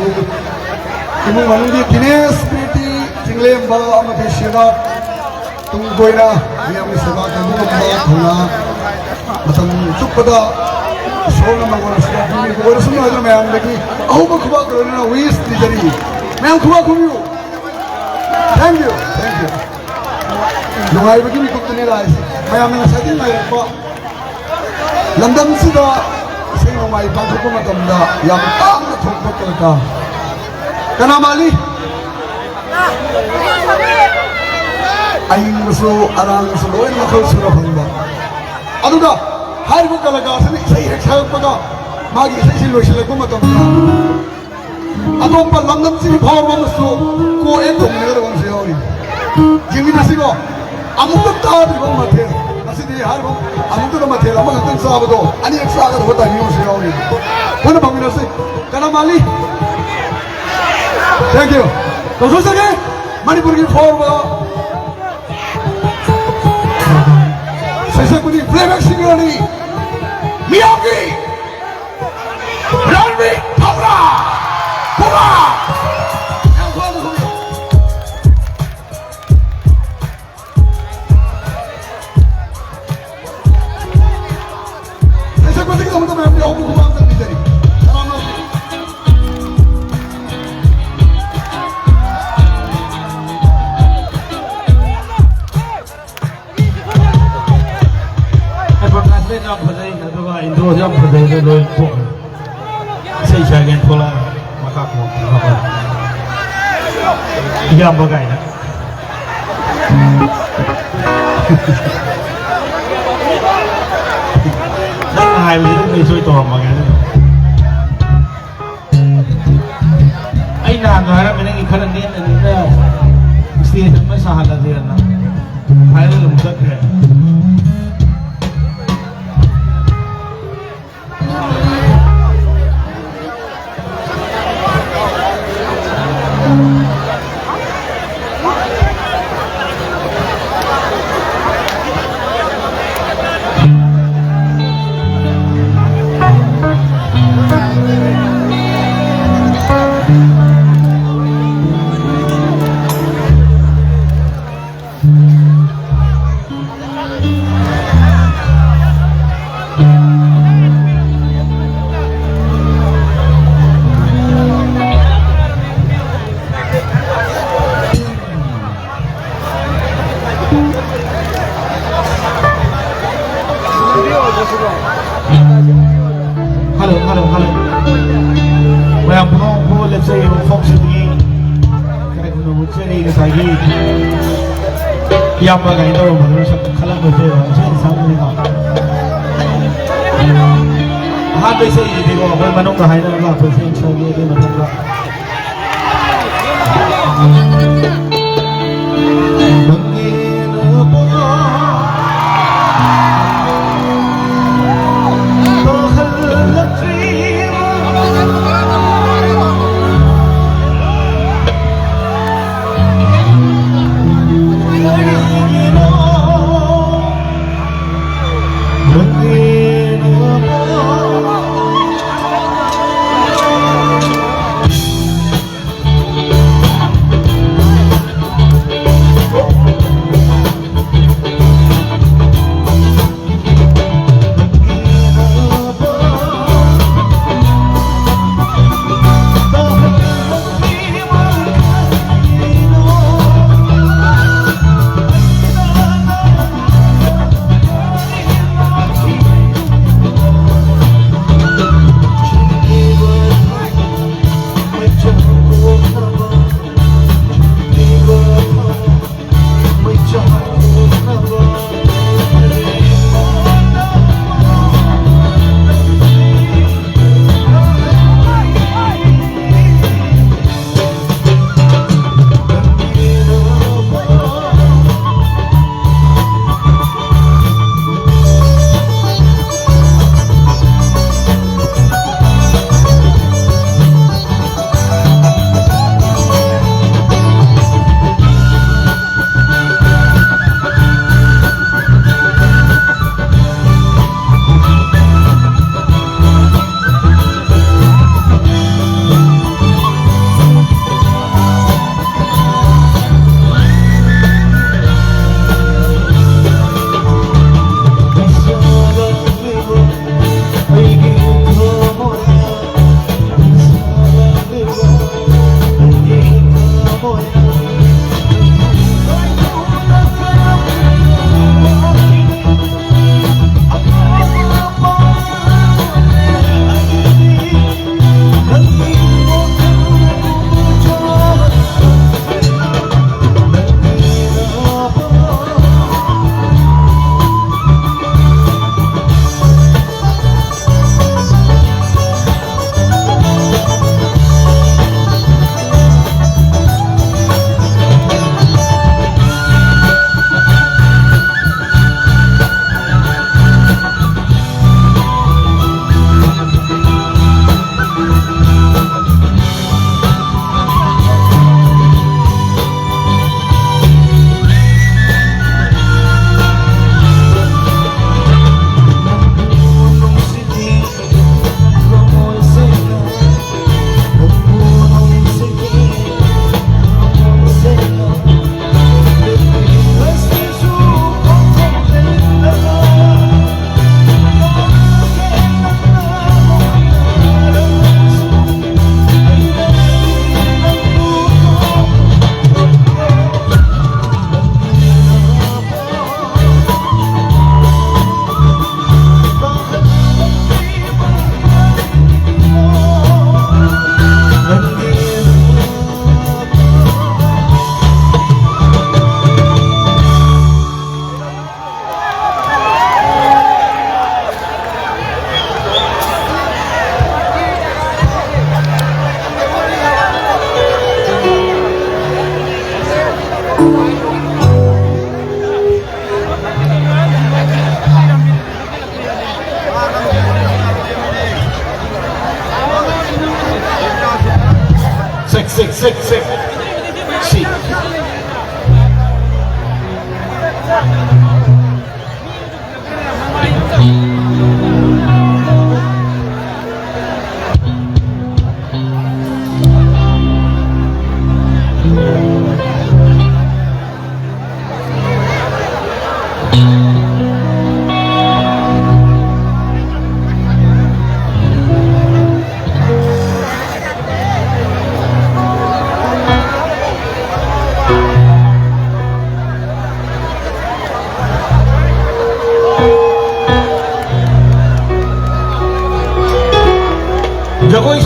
ꯏꯃꯨꯡ ꯃꯅꯨꯡꯒꯤ ꯗꯤꯅꯦꯁ ꯄ꯭ꯔꯤꯇꯤ ꯆꯤꯡꯂꯦꯝꯕ ꯑꯃꯗꯤ ꯁꯤꯔꯥꯠ ꯇꯨꯡ ꯀꯣꯏꯅ ꯃꯤꯌꯥꯝꯒꯤ ꯁꯦꯕꯥ ꯇꯧꯕ ꯉꯝꯕ ꯊꯧꯅꯥ ꯃꯇꯝ ꯆꯨꯞꯄꯗ ꯏꯁꯣꯔꯅ ꯃꯉꯣꯟ ꯑꯁꯤꯗ ꯄꯤꯕꯤꯕ ꯑꯣꯏꯔꯁꯅꯨ ꯍꯥꯏꯗꯨꯅ ꯃꯌꯥꯝꯗꯒꯤ ꯑꯍꯧꯕ ꯈꯨꯕꯥꯛ ꯂꯣꯏꯅꯅ ꯋꯤꯁ ꯄꯤꯖꯔꯤ ꯃꯌꯥꯝ ꯈꯨꯕꯥꯛ ꯈꯨꯕꯤꯌꯨ ꯊꯦꯡꯛ ꯌꯨ ꯅꯨꯡꯉꯥꯏꯕꯒꯤ ꯃꯤꯀꯨꯞꯇꯨꯅꯤ ꯂꯥꯛꯏꯁꯤ ꯃꯌꯥꯝꯅ ꯉꯁꯥꯏꯗꯒꯤ ꯉꯥꯏꯔꯛꯄ ꯂꯝꯗꯝꯁꯤꯗ ꯏꯁꯩ ꯅꯣꯡꯃꯥꯏ ꯄꯥꯡꯊꯣꯛꯄ ꯃꯇꯝꯗ ꯌꯥꯝ ꯇꯥꯡꯅ ꯊꯣꯛꯄ ꯀꯂꯀꯥ ꯀꯅꯥ ꯃꯥꯜꯂꯤ ꯑꯏꯪꯕꯁꯨ ꯑꯔꯥꯡꯕꯁꯨ ꯂꯣꯏꯅ ꯃꯈꯜ ꯁꯨꯅ ꯐꯪꯕ ꯑꯗꯨꯒ ꯍꯥꯏꯔꯤꯕ ꯀꯂꯀꯥꯔꯁꯤꯅ ꯏꯁꯩ ꯍꯦꯛ ꯁꯛꯂꯛꯄꯒ ꯃꯥꯒꯤ ꯏꯁꯩꯁꯤ ꯂꯣꯏꯁꯤꯜꯂꯛꯄ ꯃꯇꯝꯗ ꯑꯇꯣꯞꯄ ꯂꯝꯗꯝꯁꯤꯒꯤ ꯐꯥꯎꯕ ꯑꯃꯁꯨ ꯀꯣꯛꯑꯦ ꯇꯧꯅꯒꯗꯕ ꯑꯃꯁꯨ ꯌꯥꯎꯔꯤ ꯌꯦꯡꯃꯤꯟꯅꯁꯤꯀꯣ ꯑꯃꯨꯛꯇ ꯇꯥꯗ꯭ꯔꯤꯕ ꯃꯊꯦꯜ ꯉꯁꯤꯗꯤ ꯍꯥꯏꯔꯤꯕ ꯑꯃꯨꯛꯇꯗ ꯃꯊꯦꯜ ꯑꯃꯈꯛꯇꯪ ꯆꯥꯕꯗꯣ ꯑꯅꯤꯔꯛ ꯆꯥꯒꯗꯕ ꯇꯥꯏꯃꯤꯡ ꯑꯃꯁꯨ ꯌꯥꯎꯔꯤ ꯄꯨꯟꯅ ꯐꯪꯃꯤꯟꯅꯁꯤ ꯀꯅꯥ ꯃꯥꯜꯂꯤ ꯊꯦꯡꯛ ꯌꯨ ꯇꯧꯊꯣꯛꯆꯒꯦ ꯃꯅꯤꯄꯨꯔꯒꯤ ꯐꯥꯎꯕ सैसकुनी प्लेबैक सिंगरनी मियागी रणवीर थावरा पुरा सैसकुनी के मतलब मैं अपने आप को माफ करनी चाहिए ꯌꯥꯝ ꯐꯖꯩ ꯑꯗꯨꯒ ꯏꯟꯇ꯭ꯔꯣꯁꯨ ꯌꯥꯝ ꯐꯖꯩ ꯂꯣꯏ ꯊꯣꯛꯑꯦ ꯏꯁꯩ ꯁꯛꯒꯦꯅ ꯊꯣꯛꯂꯛꯑꯒ ꯃꯈꯥ ꯊꯣꯛꯂꯛꯄ ꯏꯌꯥꯝꯕ ꯀꯥꯏꯅ ꯅꯪꯅ ꯍꯥꯏꯕꯁꯤ ꯑꯗꯨꯝ ꯁꯣꯏ ꯇꯧꯔꯝꯃꯒꯦ ꯑꯩ ꯅꯍꯥꯟꯗꯣ ꯍꯥꯏꯔꯝꯃꯦ ꯅꯪꯒꯤ ꯈꯔ ꯅꯦꯠꯅ ꯁ꯭ꯇꯦꯖ ꯑꯃ ꯁꯥꯍꯜꯂꯁꯦꯅ ꯍꯥꯏꯔꯒ ꯑꯃꯨꯛ ꯆꯠꯈ꯭ꯔꯦ Halo. Mayang puno let's say Fox ini kaya kuno muncul lagi. Yang bagai itu baru kalang betul. Saya sama ni kau. Habis ini dia kau mana kau hai nak present show dia macam apa?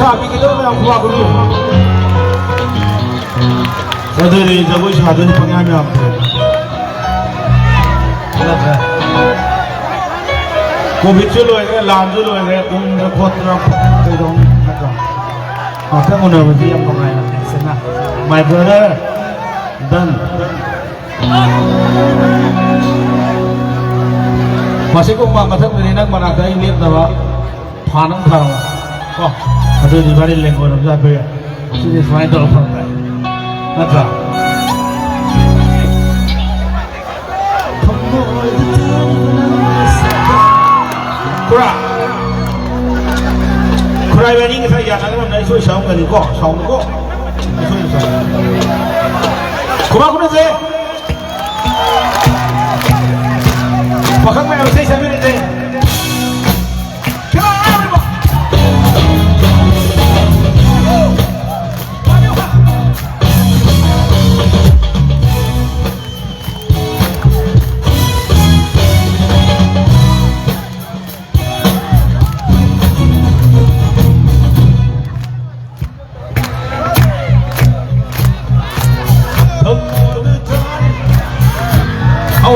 사비 기도 그냥 구하고요. 저들이 저거 사들이 방해하면 Covid जो लोग हैं लाल जो लोग हैं उनका बहुत तरह के लोग हैं तो आपका उन्हें भी हम कमाए ना ऐसे ना my brother done masih kau mak macam ni nak mana kau ini apa panang kau oh ada di balik lengkau nak apa ya sini semua itu apa nak Kura, kura ini kita yang ada mana isu isu kan itu, isu itu, kura kura sih, bahkan mana sih saya ini sih,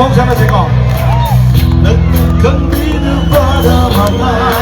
không sao nó sẽ còn đừng cần đi được qua đâu mà lại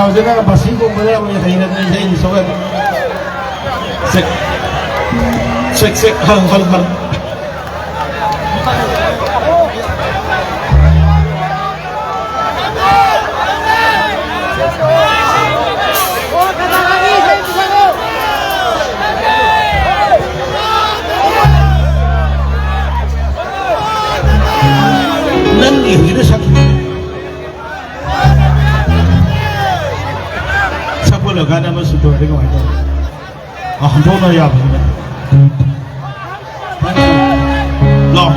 hꯧze na basi ko mala mo yung kainat na isay so ka sek hal nan ini sakit lo gana mas itu ada kau itu, hantu na ya begini, lo,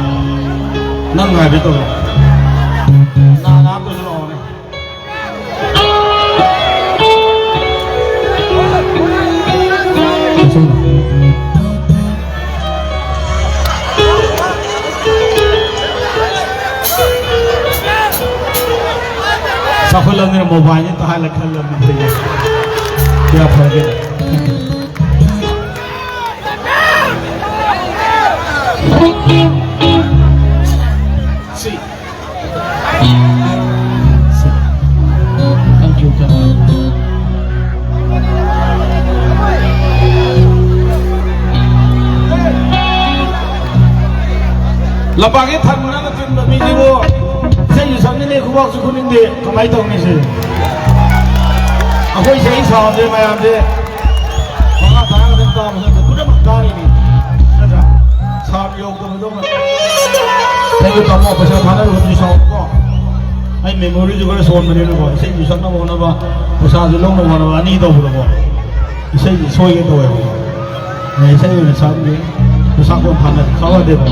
nang nggak betul, nah tu lo ni, Sahulah ni mobile ni tahan lekal lebih dia. क्या फर्क है thank you लपागे थरमुना का चिन्ह बमी वो सही सामने ने खुबाक सुकुनिंदे कमाई तो होने से अखोई सही सामने मैं आमदे वहाँ तांग देता हूँ तो कुछ मकान ही नहीं अच्छा साम योग तो मुझे तेरे तो मो पैसा खाना भी होती साम को आई मेमोरी जो करे सोन मरे लोगों इसे जिस ना वो ना बा पैसा जो लोग ना वो ना नहीं तो वो लोगों इसे सोई के तो है मैं इसे भी साम में पैसा को खाना खावा दे बा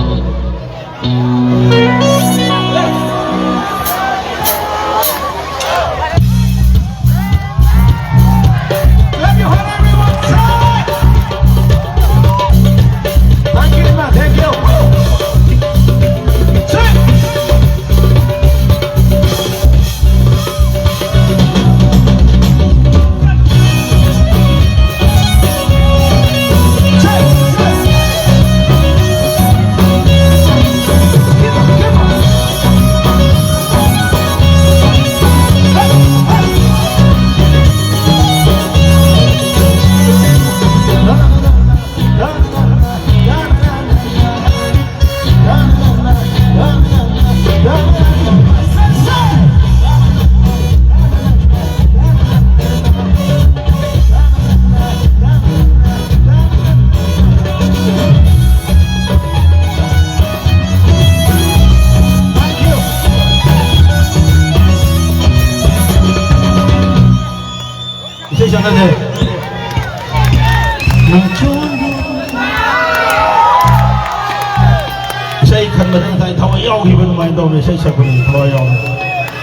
Saya kan benar saya tahu yang hidup main tahu saya siapa ni tahu yang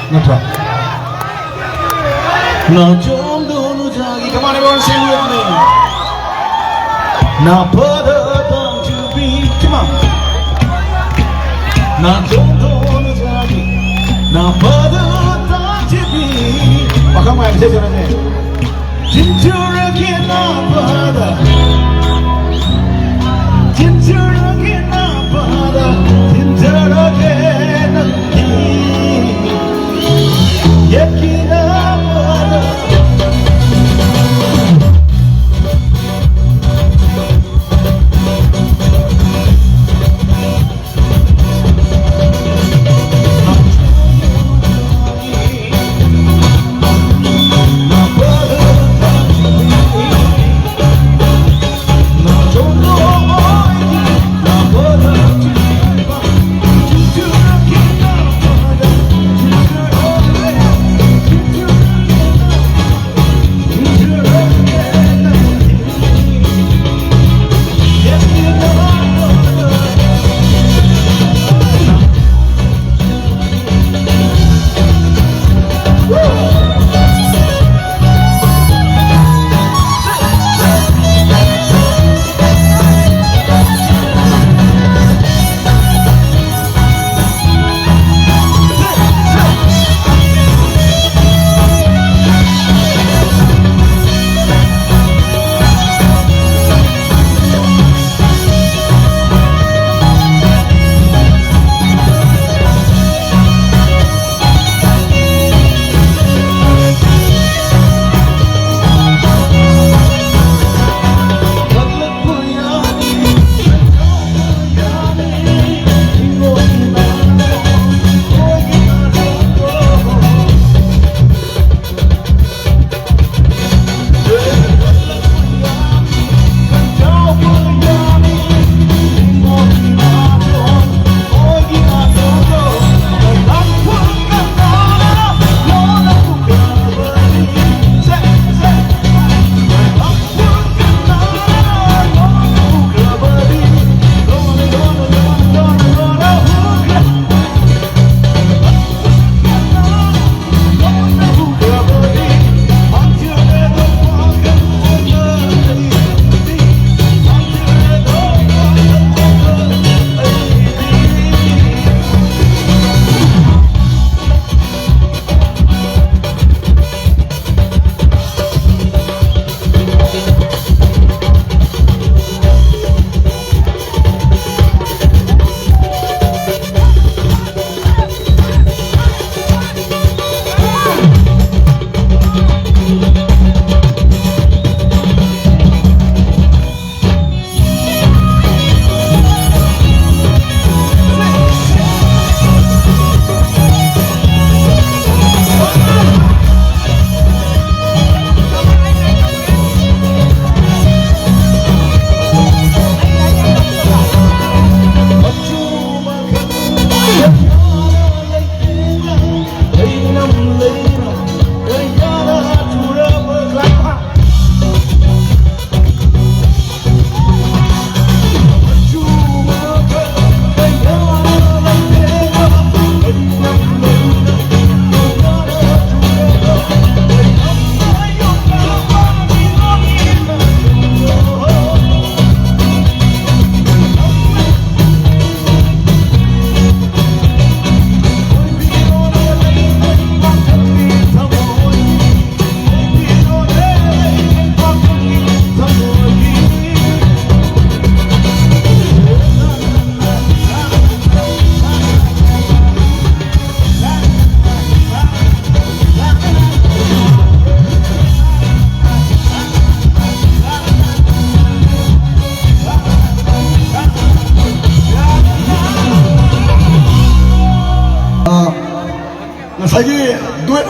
natra. Na jom dulu jagi kemana orang sendiri ni. Na pada datang cubi kemana. Na jom dulu jagi. Na pada datang cubi. Maka mai saya cakap ni. Jujur lagi na pada. Jujur lagi na pada. Jujur lagi nanti. Yakin na pada.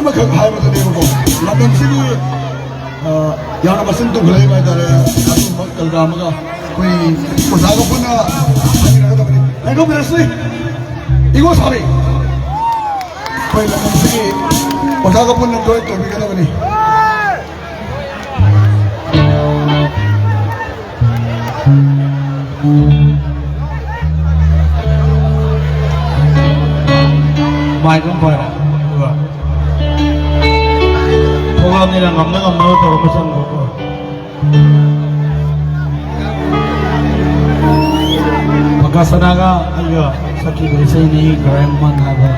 अमखक हाइबदनेबको मतमसिगी याना मसिन तो घुलाई bye तारे कलगामगा कोई ओजागा पुना हानिरगदबनी एगो बिरसली इगो साबे कोई मतमसिगी ओजागा पुना जोय तो बिगदबनी Michael Bara. Program ni lang ngamna to pesan ko. Magkasanaga ayo sa kibisay ni Grandman haba.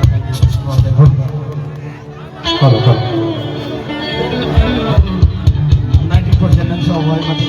Kalau 90% ng saway mati.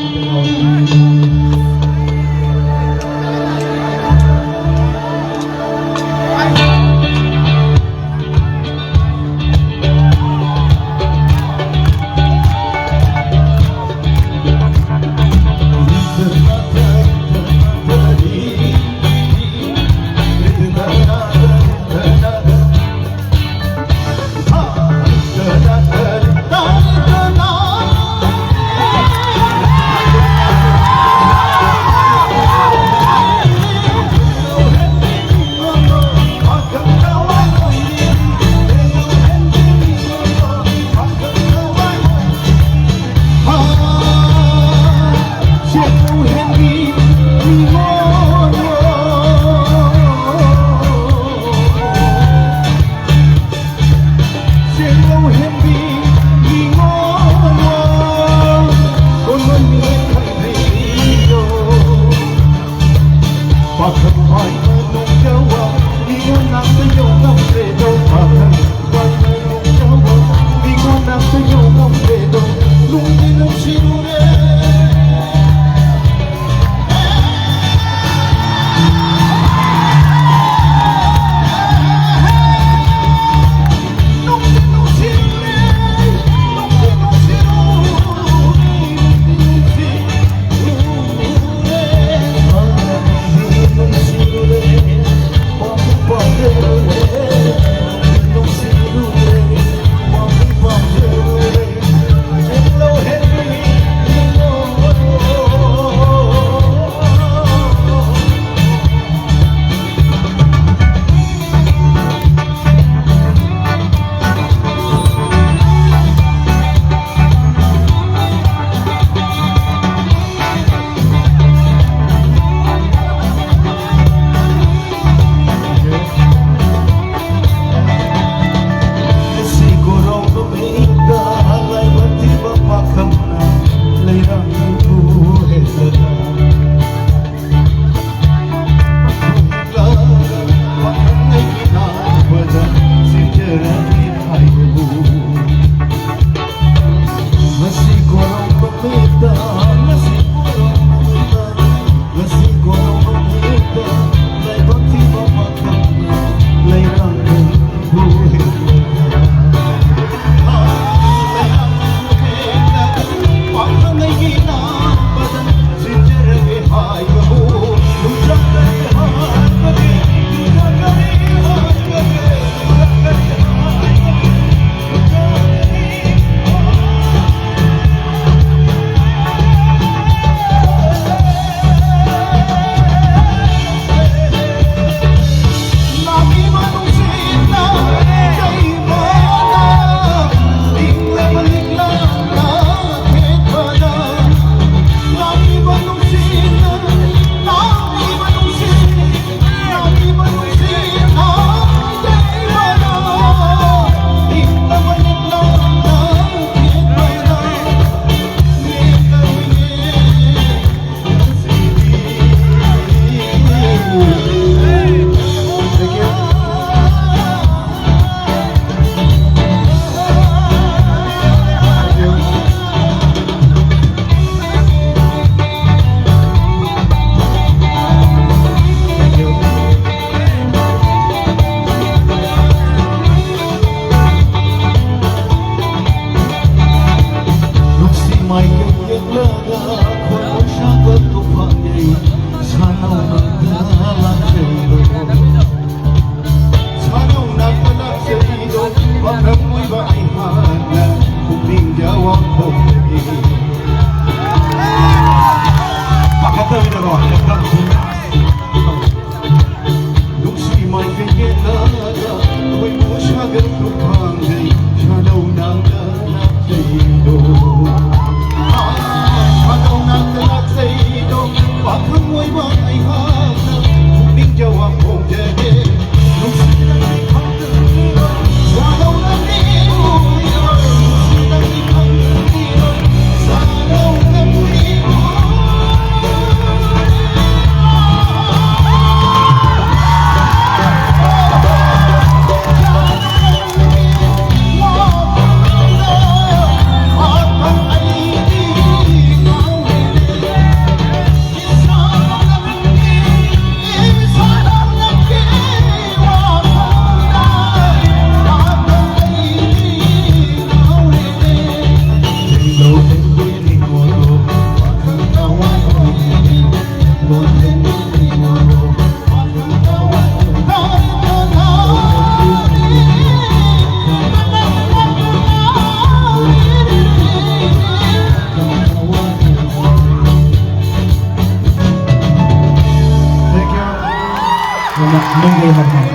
mình cái mặt này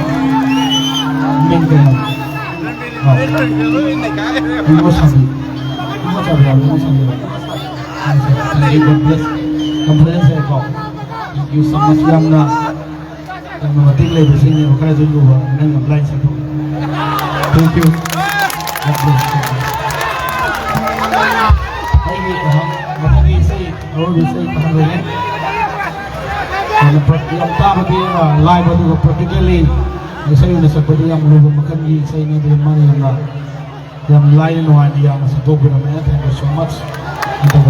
mình cái mặt không có sao gì không có sao gì không có sao gì ini komplain saya kok you sama siang na yang mengerti lebih sini makanya dulu neng komplain satu thank you God bless you ini apa sih kalau bisa tahan dulu yang tahu dia live itu particularly saya udah seperti yang belum makan di saya ini di mana yang lain dia masih dogo namanya thank you so much untuk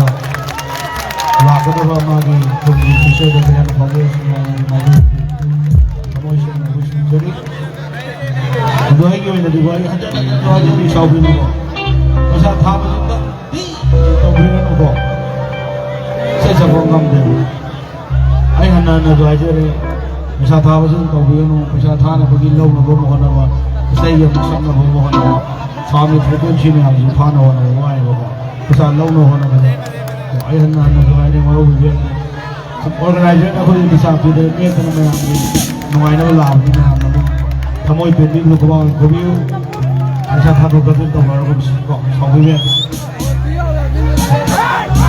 lagu itu lagi komposisi dengan bagus lagi promotion bagus jadi dua hari ini dua hari ada dua hari di Saudi itu masa tahap itu Saudi itu saya sebut nama dia ayah anak dua hari ini masa tahap itu Saudi itu masa tahap bagi lawan nabi Muhammad saya yang bersama nabi Muhammad Sami frekuensi ni harus fana wana wai bapa masa lawan Muhammad ayah anak ini malu juga. Organizer aku di bisa pilih ni tu nama yang nuai nama lawan ni nama nama. Tamu itu ni lu kau biu. Asal thadu kerja tu baru kau kau sampai ni.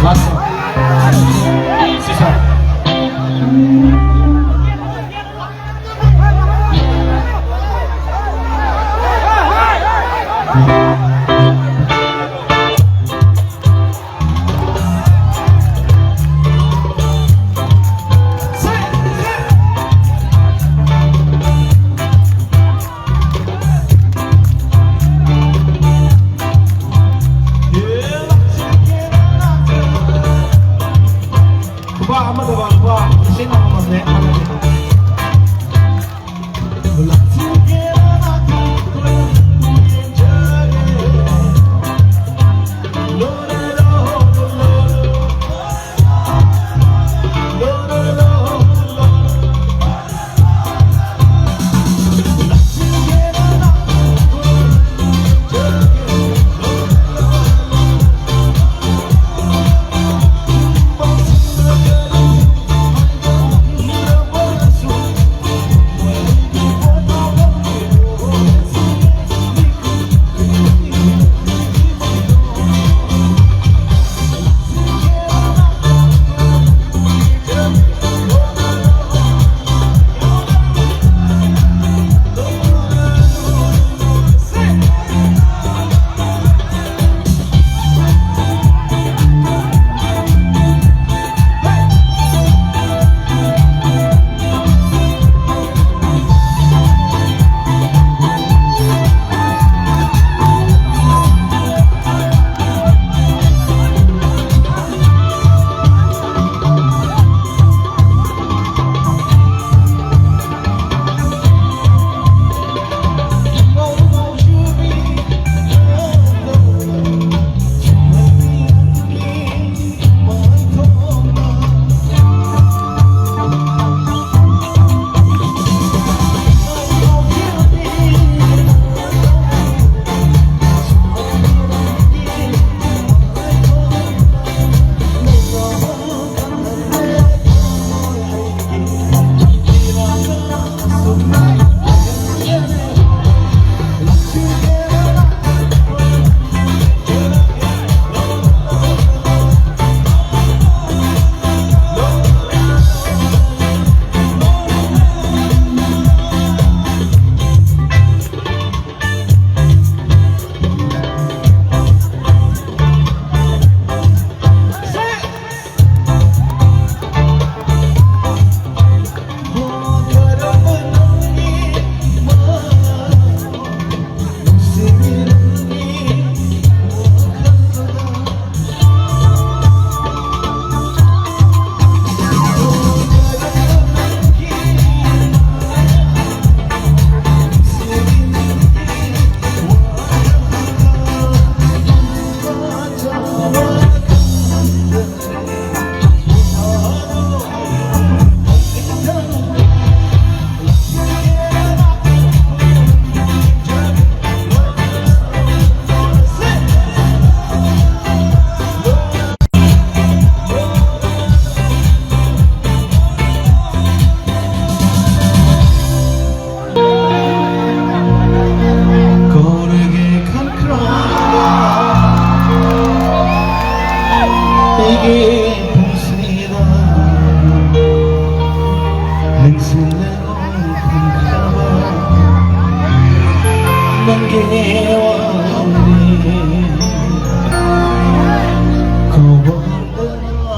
Last. Sisa. 내게 풍시다 능실내놓은 금가방 만개와니 거왕들아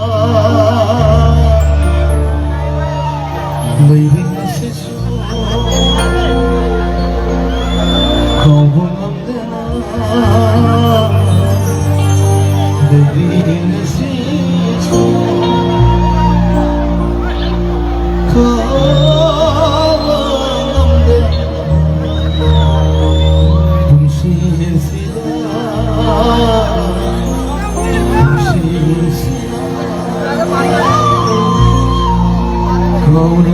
너희는 세수 거왕들아 너희는 세수 거울에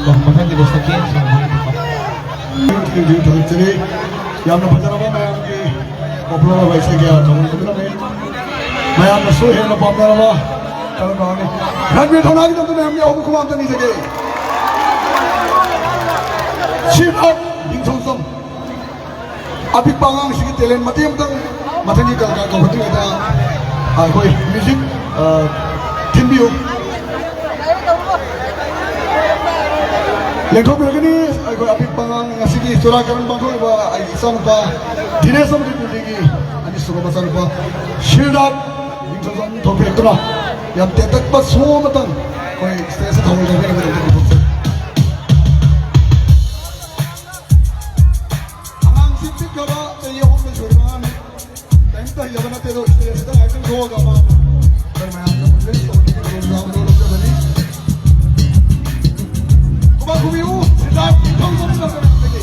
캄캄한 이게 저희들이 양나 바자라바 마양기 오플라라 바이세기야 정을 그러네 마양나 소해나 밤나라바 따라가네 한미 돈하기 전에 한미 어부 그만둔 이 세계 신업 링성성 아픽방황식이 텔렌 마티엄당 마탱이 가가 버팅에다 거의 뮤직 팀비오 Lengkap begini, aku apik pangang ngasih surah karan bangku iba isan pa, dines sama di lagi, ani suka pasal pa, shirat, ingsan topik tu lah, yang tetek pas semua matang, kau stres tahu jadi apa yang terjadi. Angang sipit kaba, saya hok menjuruan, tempat yang mana tedo stres dah akan dua kaba, bermain dengan stres, orang dulu kembali. Kubiu, sedap, tong lagi.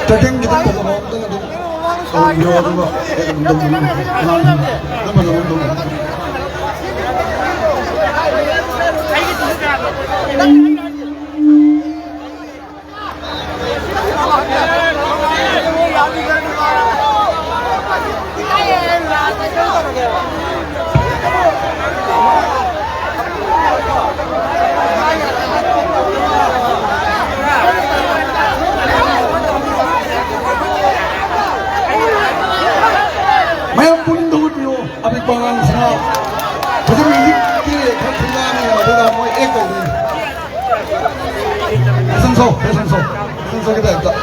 Tegang kita ngomong dengan oh iya juga, Mayang puning dahut yo, abis bangang sana. Macam ini kiri kan tinggal ni ada dah mau ekor ni. Senso kita tak.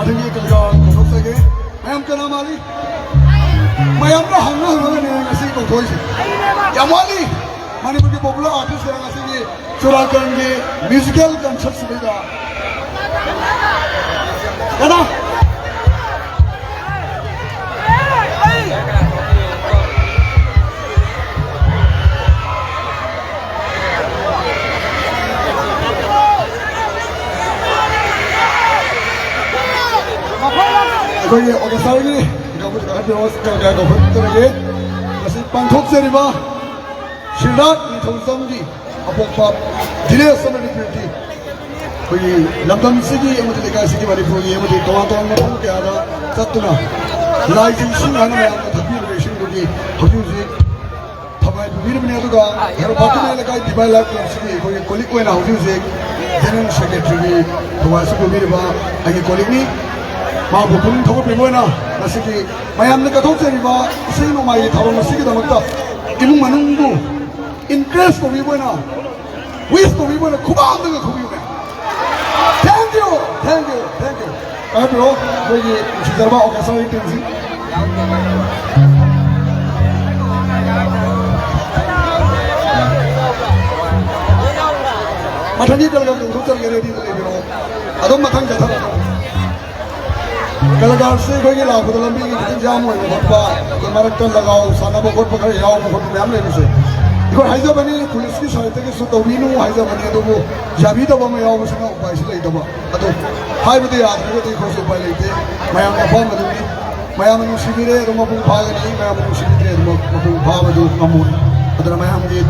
마탱이 그가 고속세계 마염 전화말이 마염도 항상하네 가시 고도이시 야말이 많이 보기 popular artist랑 가시 조라간 게 뮤지컬 콘서트입니다. 가다. 거기 어가사르기 가보자 할배웠을까 고픈들에게 다시 빵톡세리바 신라 이통성기 아복밥 디레 서머리필티 거기 람담시기 에모디 가시기 말이 보기 에모디 도와도와 함께 하다 짰구나 라이징 신하는 양도 답변을 신고기 허주지 타바이 비비르면 해도가 여러 바꾸는 애가 디바일라 시기 거기 콜릭고에나 허주지 제는 세계트리 도와시고 미르바 아기 콜릭니 마부 분 더고 비보이나 나시기 마야암네 가독세리바 세이노 마이 다로 나시기 담았다 이문 만웅부 인크레스도 비보이나 위스도 비보이나 쿠바안드가 거기오네 땡큐 아브로 거기 시자바 오카사이 땡지 마탄이 들어가서 도착하게 레디들이로 아동 마탄 자타라 कलाकार से कोई लाभ तो लंबी की जाम हो बापा हमारा टन लगाओ साना बहुत पकड़ जाओ बहुत मैम लेने से इको हाइजा बनी पुलिस की सहायता के साथ तवीनु हाइजा बनी तो वो जाबी तो मैं आओ उसने उपाय से ले दबा तो हाई बते आज को देखो से उपाय लेते मैं हम फोन करूंगी मैं हम शिविरे रुमा पुंग भागनी मैं हम शिविरे रुमा पुंग भाग दो अमूल अदर मैं हम ये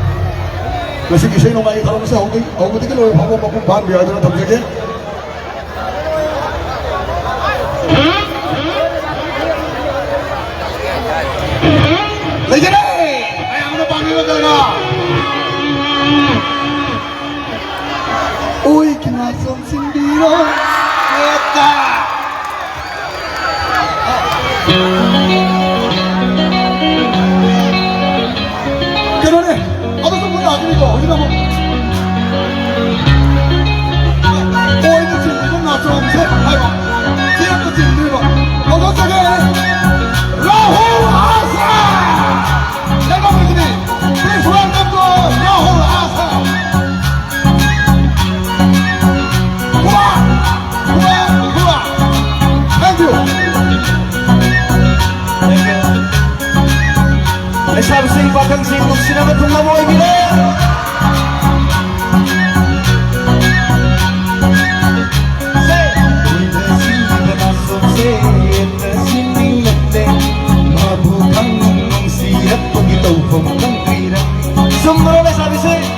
वैसे किसी नो माई धर्म से होगी के लोग भागो पुंग भाग भी आदर तब जगह लेकिन मैं हमने पानी में करना ओए किना संसिंदीरो एता 그러네 어디서 보자 아직도 어디다 뭐 오이도 지금 나서 하면서 아이고 지금도 지금 이거 어떻게 라호 아사 내가 보더니 please welcome to 라호 아사 구아 thank you Ay sabi sa iba kang singkong sinabi kung namoy gila Sumro na sabi sa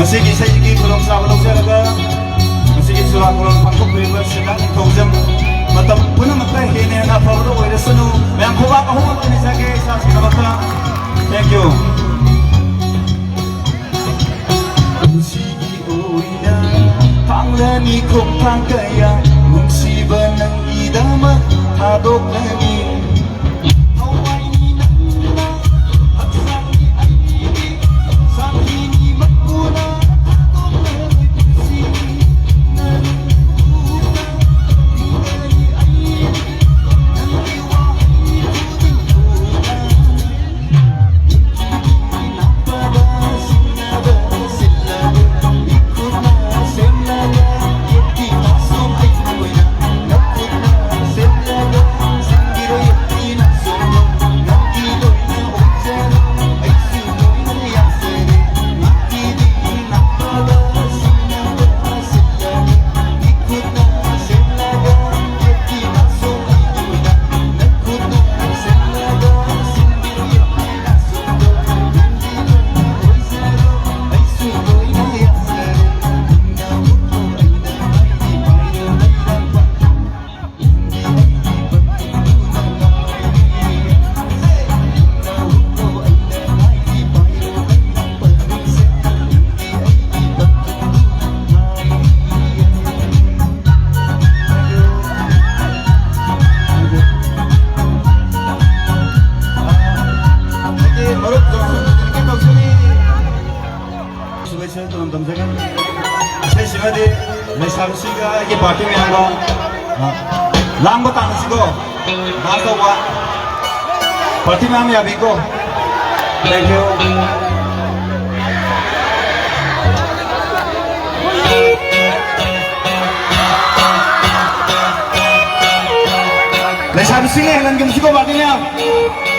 ꯃꯁꯤꯒꯤ ꯏꯁꯩꯒꯤ ꯈꯨꯗꯣꯡꯆꯥꯕ ꯂꯧꯖꯔꯒ ꯃꯁꯤꯒꯤ ꯆꯨꯔꯥꯀꯣꯔꯣꯟ ꯄꯥꯡꯊꯣꯛꯂꯤꯕ ꯁꯤꯟꯅ ꯅꯤꯡꯊꯧꯖꯝ ꯃꯇꯝ ꯄꯨꯝꯅꯃꯛꯇ ꯍꯦꯟꯅ ꯍꯦꯟꯅ ꯑꯐꯕꯗ ꯑꯣꯏꯔꯁꯅꯨ ꯃꯌꯥꯝ ꯈꯨꯕꯥꯛ ꯑꯍꯨꯝ ꯑꯃ ꯄꯤꯖꯒꯦ ꯏꯆꯥꯁꯤꯡꯒꯤꯗꯃꯛꯇ ꯊꯦꯡꯛ ꯌꯨ ꯄꯨꯟꯁꯤꯒꯤ ꯑꯣꯏꯅ ꯊꯥꯡꯂꯅꯤ ꯈꯣꯡꯊꯥꯡ ꯀꯌꯥ ꯅꯨꯡꯁꯤꯕ ꯅꯪꯒꯤꯗꯃꯛ ꯊꯥꯗꯣꯛꯂꯅꯤ पार्टी में आएगा लांग बताना सीखो ना तो हुआ पार्टी में हम याबी को थैंक यू लेसाब सिंह हेलन के मुझको पार्टी में आप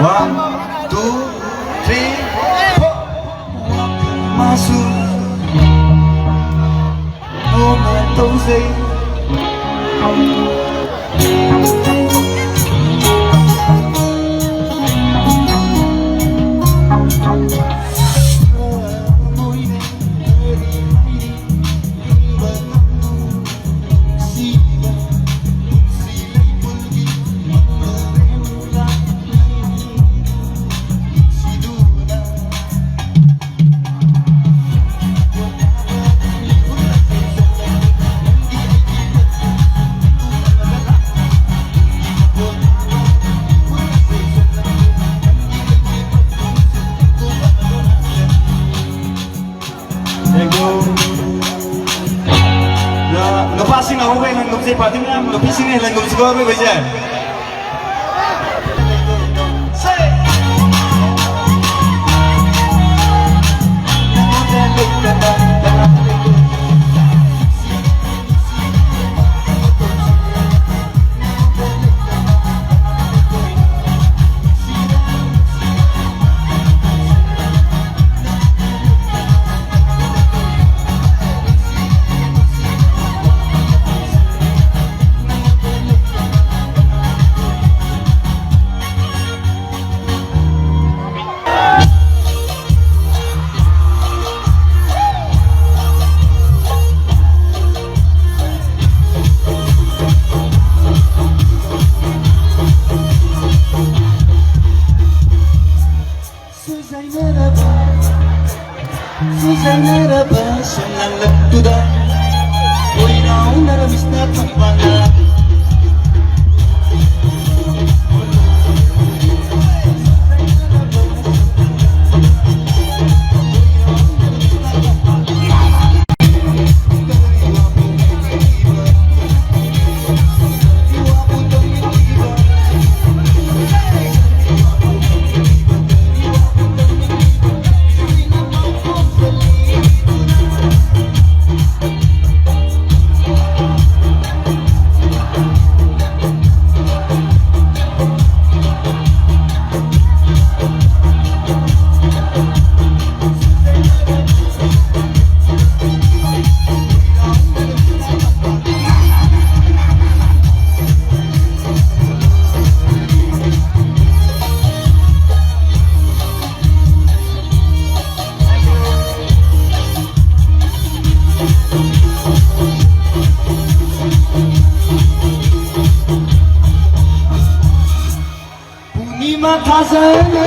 One, two, three, four. Masuk momentum sih. party na lebih sini lagu skor be beja. Merhaba, senang duda. Oynaw naramis na tampana. Matazana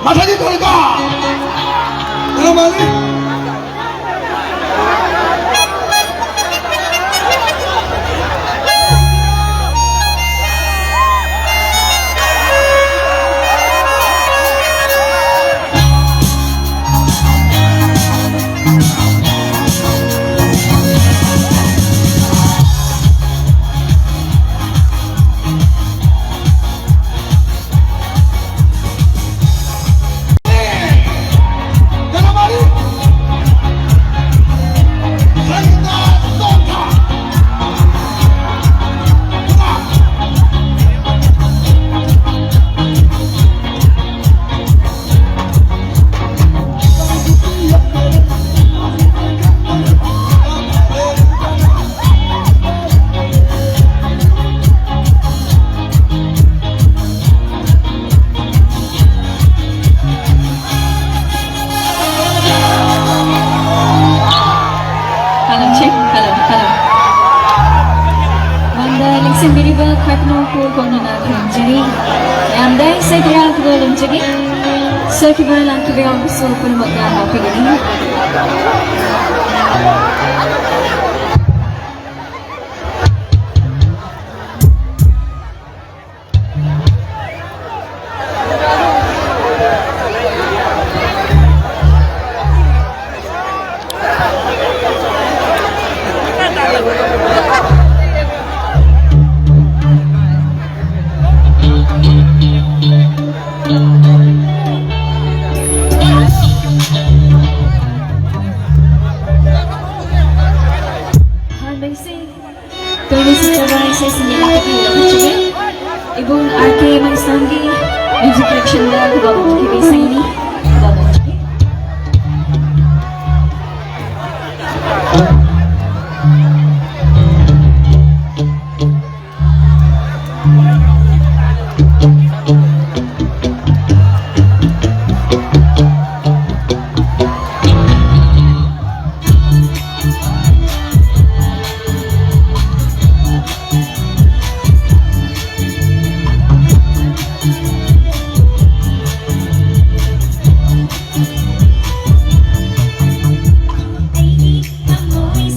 মাথা দিয়ে ধরে কা মানে Sambiriba Cardinal Pool Konana Kanjari, and then say the round to the Limjagi, Circular Land to be on the soap and what now beginning. Ibong RK Manisangi, music direction na gagawin ko kay Saini. I'm going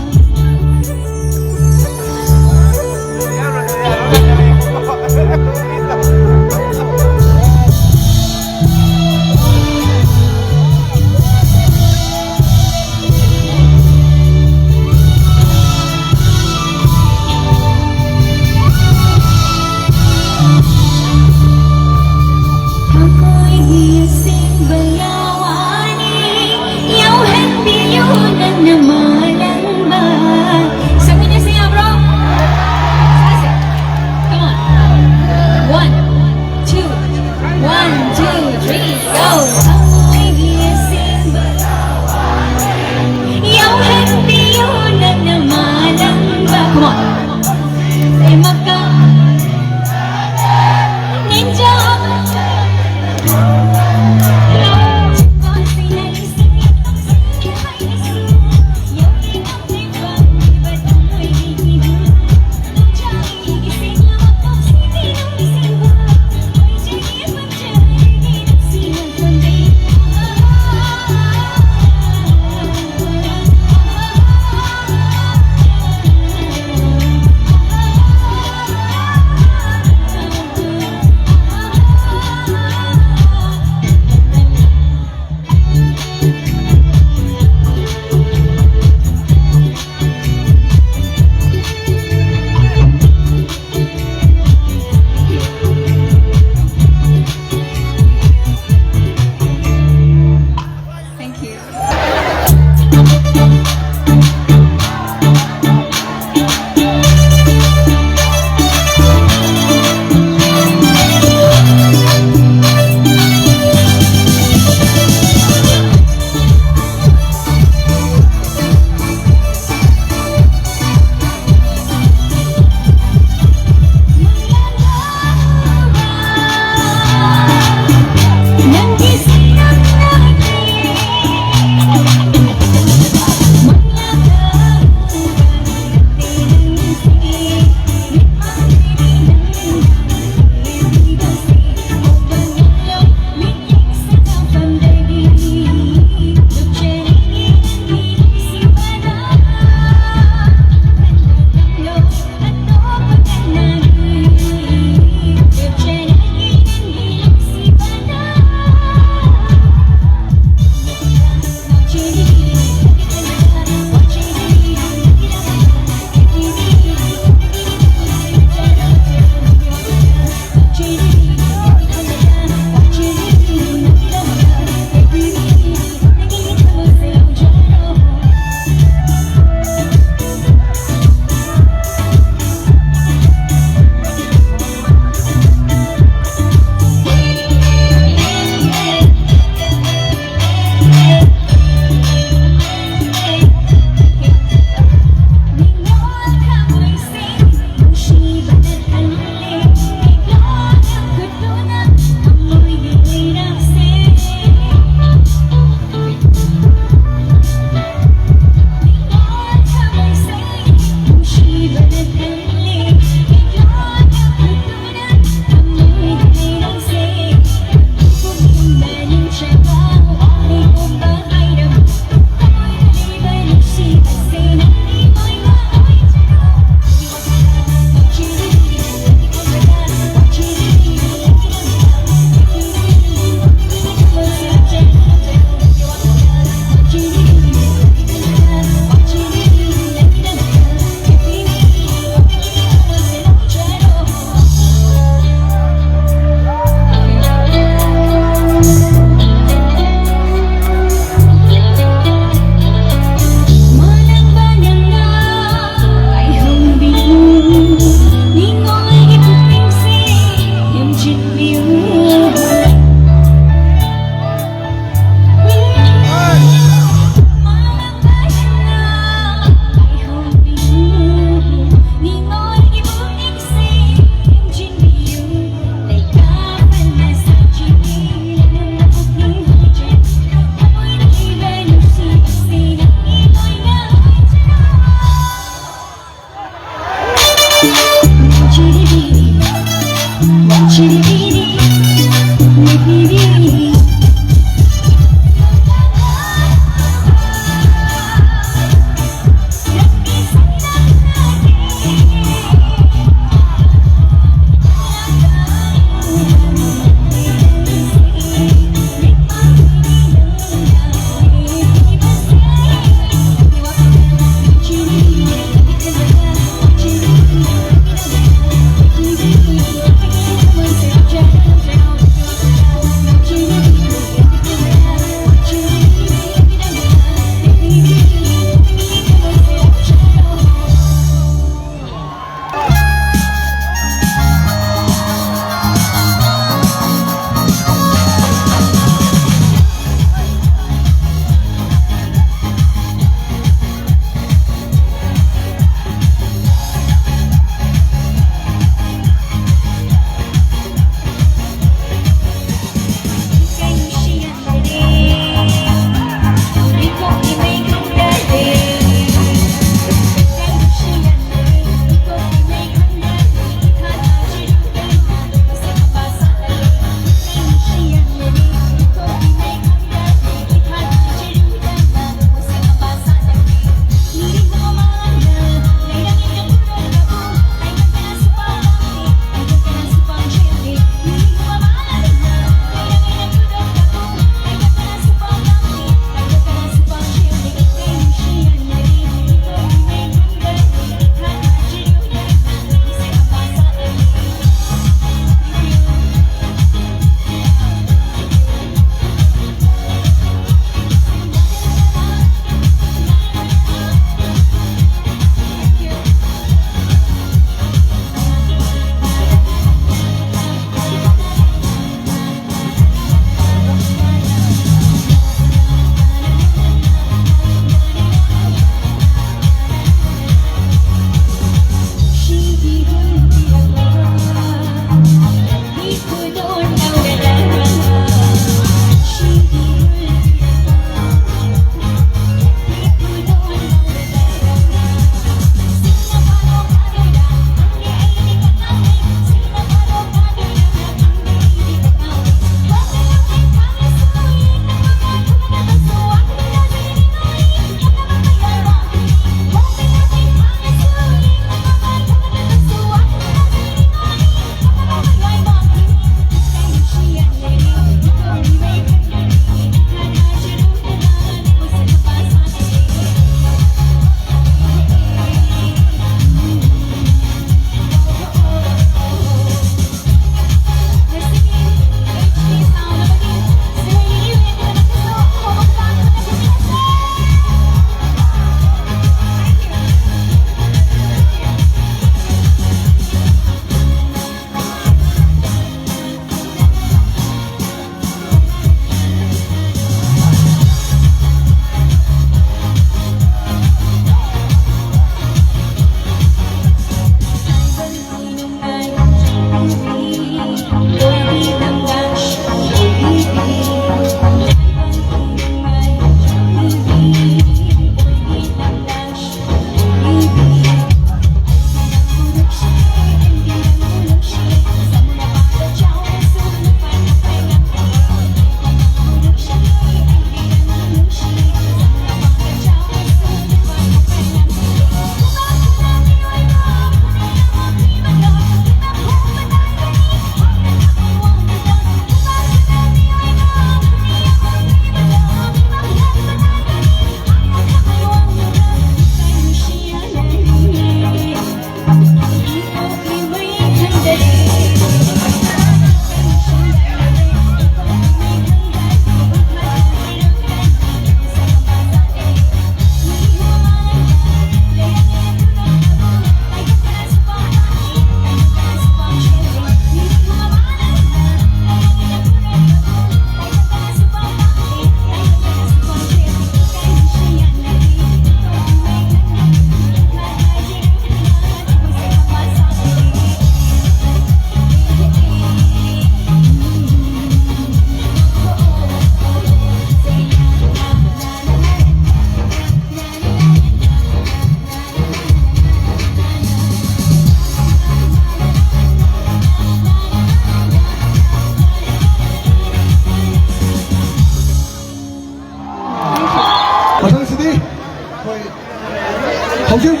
hꯧzik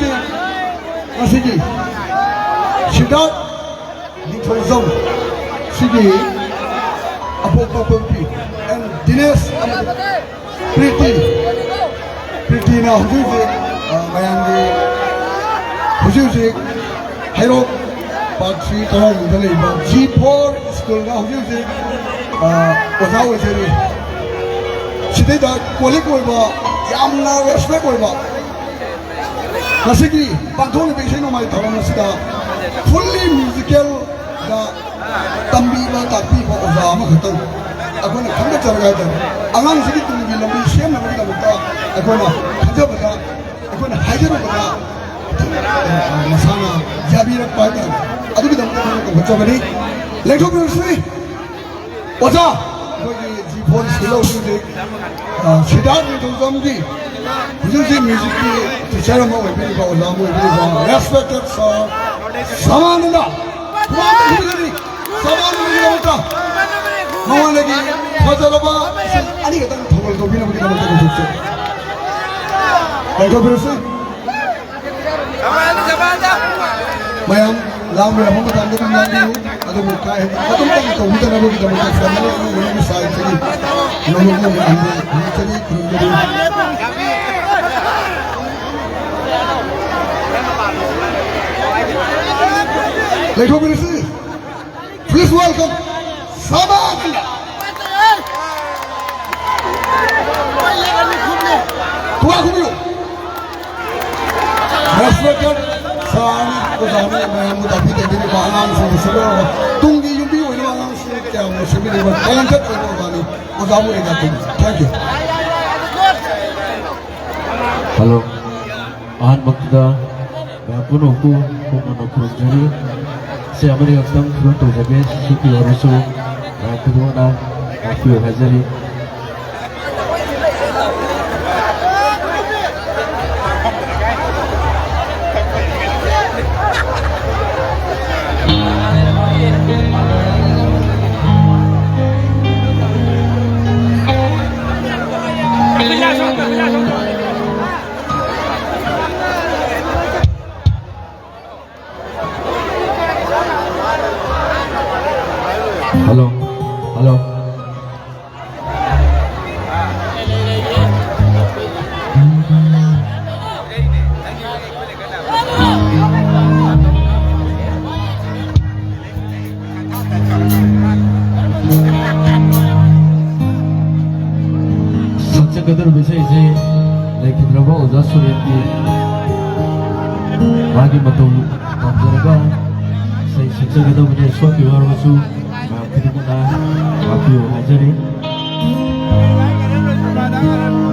masigi Sidat Dithozam Sigi Apopapampi and Dinesh Priti na hujuje mayangi hujuje Hairok Part 3 Tawang Dalai G4 School na hujuje oza oiseri Sideda quality oiba yamna respect oiba Masigi Panthon Bishino Mai Tharam Sida fully musical da tambi ba tapi ba oza ma khatan akona khanga charga angang sigi tumgi lambi shem na ba ta akona khanja ba akona hajaru ba masana jabira pa ta adu bi dam ta ko bachcha bani lekho bi oza kogi G4 silo music Sidat Dithozamji Music ki teacher mo we bi ba oza mo we bi ba respected sir Samananda Samananda Mawan lagi Fajaraba ani kata thogol ko bina bina bina bina lekho bi Mayam lam me hum ta ndum lagi adu ka hai adu ta ko huda na bogi da mo ta samane ko ni sai chali no no no ande ni chali kurundari lekho birisi please welcome Samananda Tua kumyo respected Sani Ozami Mayamu Tapi Tadi Bangang Solo Tunggi Yumbi Wani Bangang Kya Mushimi Dewa Talented Ozami Ozamu Egatin Thank you Halo Ahan Makda Gapun Oku Kumano Kurunjari Saya Amerikatang Kuruntu Habis Suki Warusu Kedua na Afio Hazari Halo, halo. Sejak kedua bisa isi, lagi berapa udah sulit di lagi betul berapa. Saya sejak kedua punya suatu baru masuk. Kedua Afio Hazari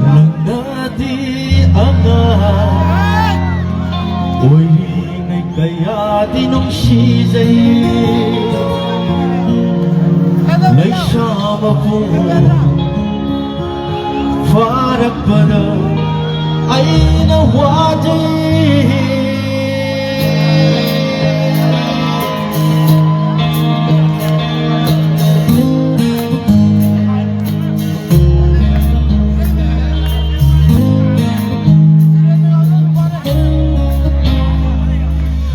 Nagdati Angahan Oi ngay kaya dinong siya'y Nagsama po Farak pa na ay nawadin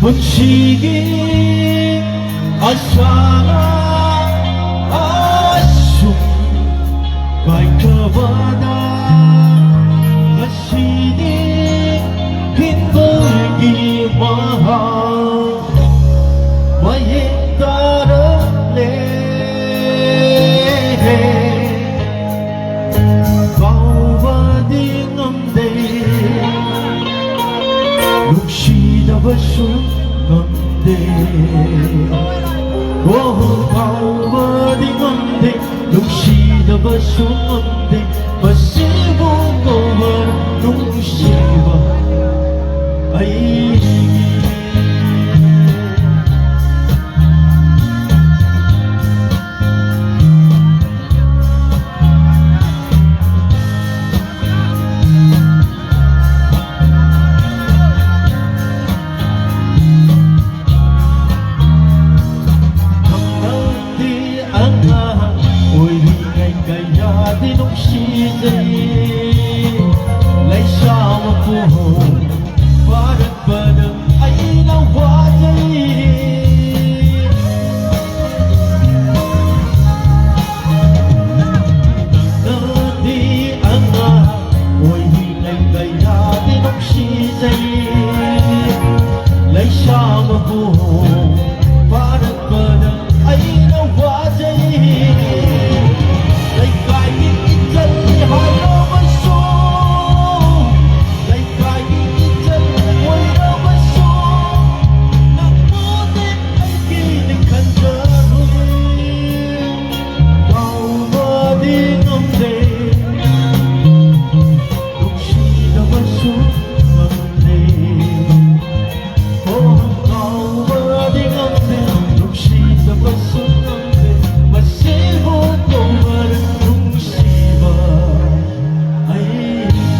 Bunsiging asana asum May kabada Masini Hinbagi mahal Mayindarale Bawadi ngamday Luksida basum Ngamde Oh bawadi ngamde Luksida basum ngamde Pasibo kawar nung siwa Ay Di ang lahat, oy di ngay kaya dinong siya ꯐꯥꯔꯛꯄꯗ ꯑꯩꯅ ꯋꯥꯖꯩ ꯂꯩꯀꯥꯏꯒꯤ ꯏꯆꯜ ꯍꯥꯏꯔꯕꯁꯨ ꯂꯩꯀꯥꯏꯒꯤ ꯏꯆꯜ ꯑꯣꯏꯔꯕꯁꯨ ꯅꯪꯕꯨꯗꯤ ꯑꯩꯒꯤꯅꯤ ꯈꯟꯖꯔꯨꯏ ꯀꯥꯎꯕꯗꯤ ꯉꯝꯗꯦ ꯅꯨꯡꯁꯤꯗꯕꯁꯨ ꯉꯝꯗꯦ ꯀꯥꯎꯕꯗꯤ ꯉꯝꯗꯦ ꯅꯨꯡꯁꯤꯗꯕꯁꯨ ꯉꯝꯗꯦ ꯃꯁꯤꯕꯨ ꯀꯧꯕꯔ ꯅꯨꯡꯁꯤꯕ ꯑꯩꯒꯤ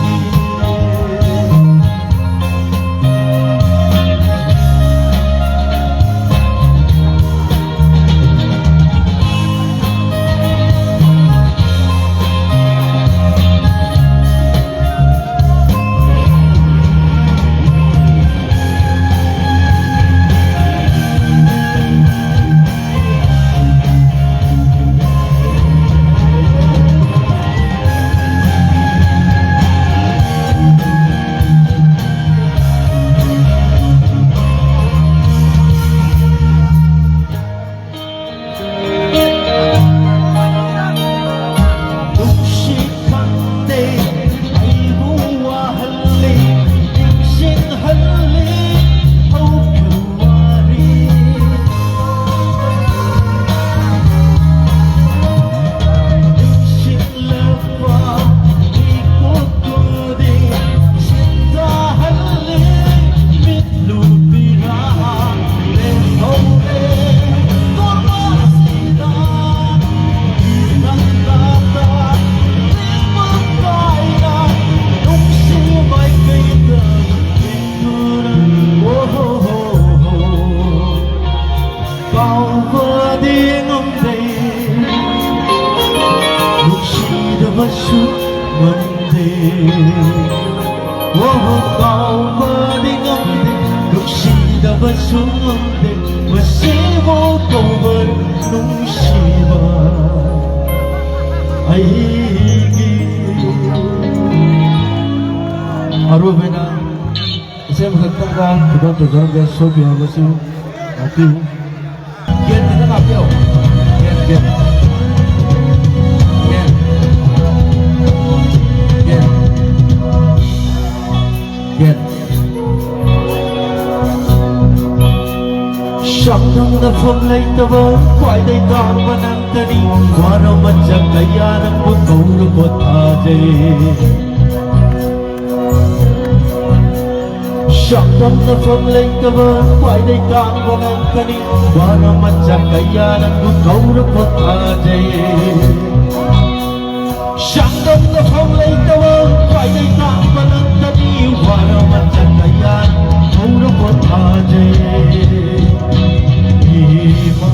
ꯅꯨꯡꯁꯤꯗꯕꯁꯨ ꯉꯝꯗꯦ ꯃꯁꯤꯕꯨ ꯀꯧꯕꯔ ꯅꯨꯡꯁꯤꯕ ꯑꯩꯒꯤ ꯑꯔꯣꯏꯕꯅ ꯏꯁꯩ ꯃꯊꯛꯇ ꯈꯨꯗꯣꯡ ꯇꯧꯖꯔꯝꯕ ꯁꯣꯏꯕꯤꯔꯕꯁꯨ ꯉꯥꯛꯄꯤꯌꯨ ꯒꯦꯠ ꯈꯤꯇꯪ ꯉꯥꯛꯄꯤꯌꯨ ꯒꯦꯠ ꯁꯛꯅꯪꯅꯐꯝ ꯂꯩꯇꯕ ꯈ꯭ꯋꯥꯏꯗꯩ ꯇꯥꯡꯕ ꯅꯪꯇꯅꯤ ꯋꯥꯔꯃꯆꯛ ꯀꯌꯥ ꯅꯪꯕꯨ ꯀꯧꯔ ꯄꯣꯊꯥꯖꯩ ꯁꯛꯅꯪꯅꯐꯝ ꯂꯩꯇꯕ ꯈ꯭ꯋꯥꯏꯗꯩ ꯇꯥꯡꯕ ꯅꯪꯇꯅꯤ ꯋꯥꯔꯃꯆꯛ kaya nang kaurap at ajay Siyang na pamlay tawang Kaya nakapalang taniwa naman sa kaya kaurap at ajay Ima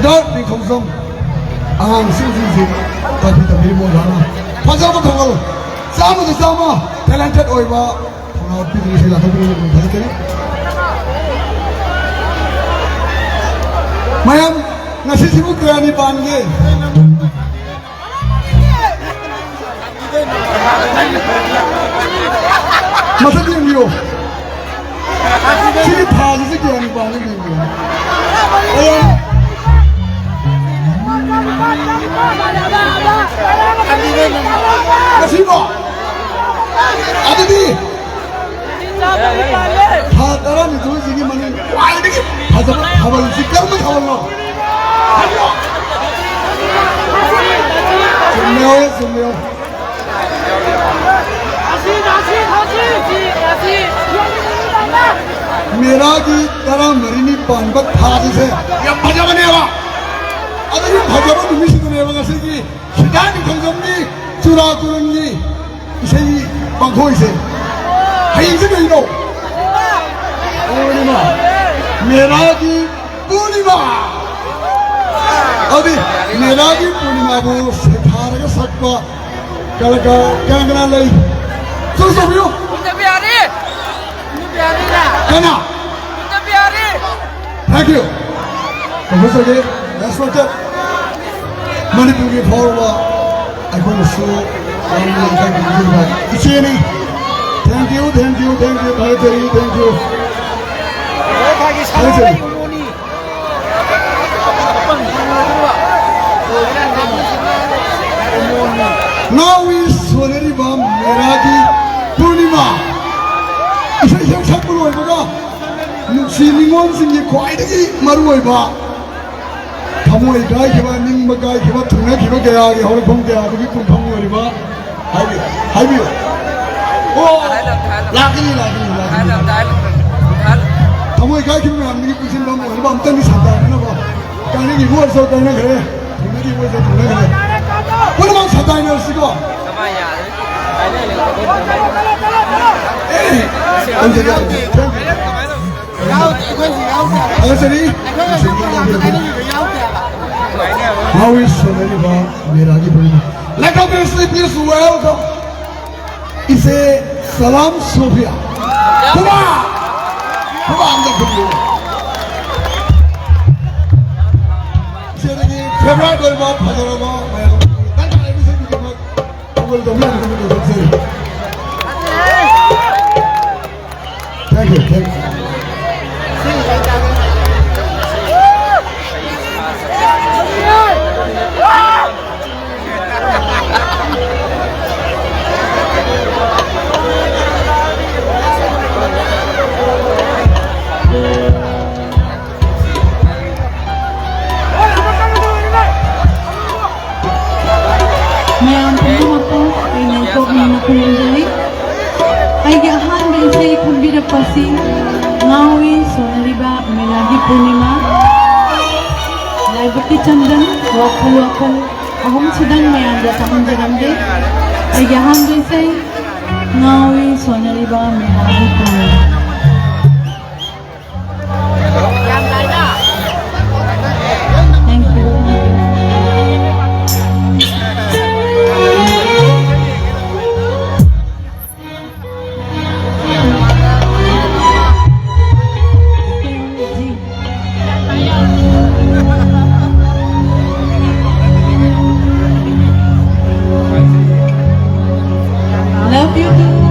Sigar di khomsam ang sing tapi tapi mo lana pasal ko thongal sama talented oiba thongal pi ni sila thongal ni thari kare mayam ngasi sibu krani pange masa dia mio sini thali se krani pange ni ayah Kasimo, ada di. Hadaran itu sini mana? Wah ini hadaran hawal sikar mana hawal no? Sumeo. मेरा की तरह मरीनी पानबक थाली से ये मजा बनेगा अगर ये भजन तुम्हें सिद्ध नहीं होगा सिद्धि सिद्धांत खंजमनी चुरा कुरंगी इसे ही पंखों इसे है इसे कहीं लो पूर्णिमा मेरा की पूर्णिमा अभी मेरा की पूर्णिमा वो सितारे का सकवा कल का कंगना लाई सुन बियो Kana. Thank you. Professor Gay, that's what that. Manipuri Paula, I'm going to show Ichini. Thank you. Thank you. Now is Soneriba Meragi Purnima. इसे यह सब बोलो है बगा नुक्सीनिंगों से ये क्वाइट की मरु है बा हमो एक गाय के बाद निंग बगाय के बाद थुने की बगे आगे होले भंग के आगे भी कुल भंग है बा हाई भी ओ लागी हमो एक गाय के बाद निंग कुछ नहीं बंग है बा हम तो नहीं सकता है ना बा कहने की वो सो कहने करे थुने की वो सो थुने करे वो लोग सकता है ना उसी को How is Soneriba Meragi Purnima? Let us please welcome. Iसे Salam Sofia. Kuma anda kudu. Jadi Februari 2014 kan ada bisa dibuat. Tunggu dulu. Thank you. Mayam pumako ay ko minapulunjay ay gahan din sa kumbira pasing ngawi Soneriba Meragi Purnima Laibati Chandan wakul ahum sedang mayanda tahun jaramde ay gahan din sa ngawi Soneriba Meragi Purnima Thank you. Love you too.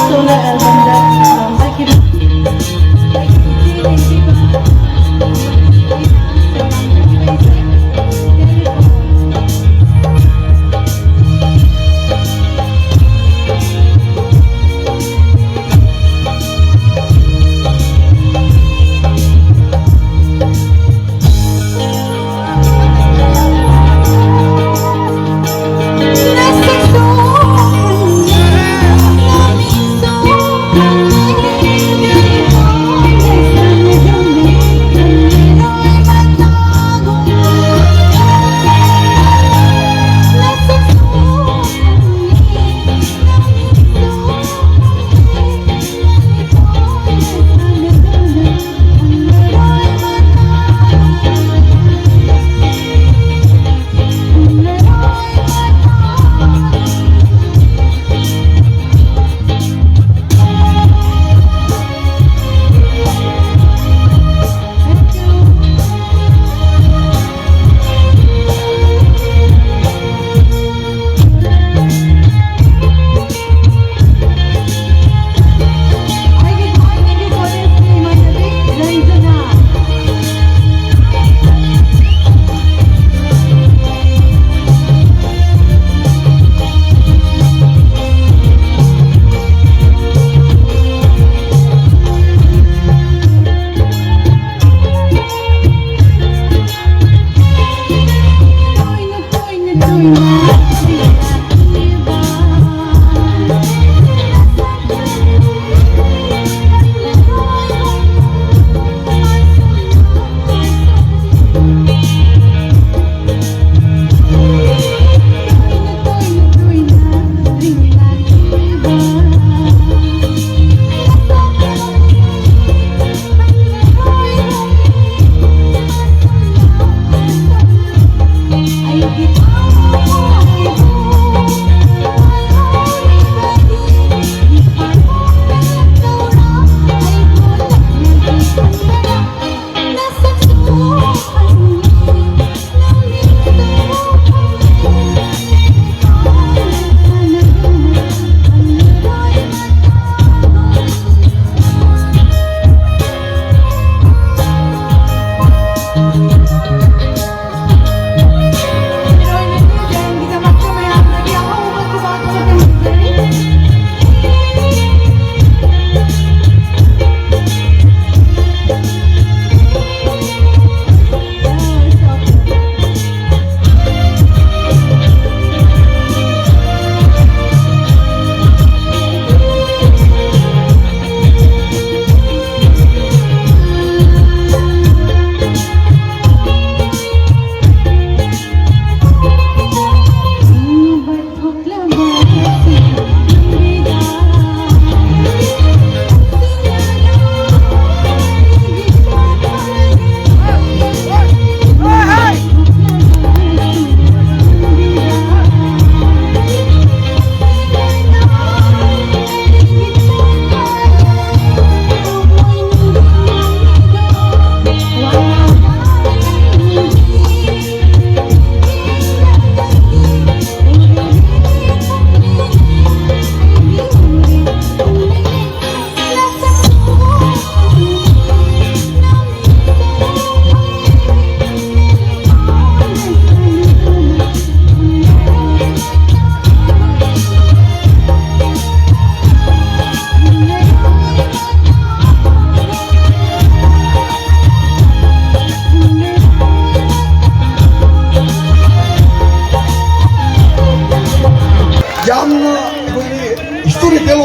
solo album da Bakira.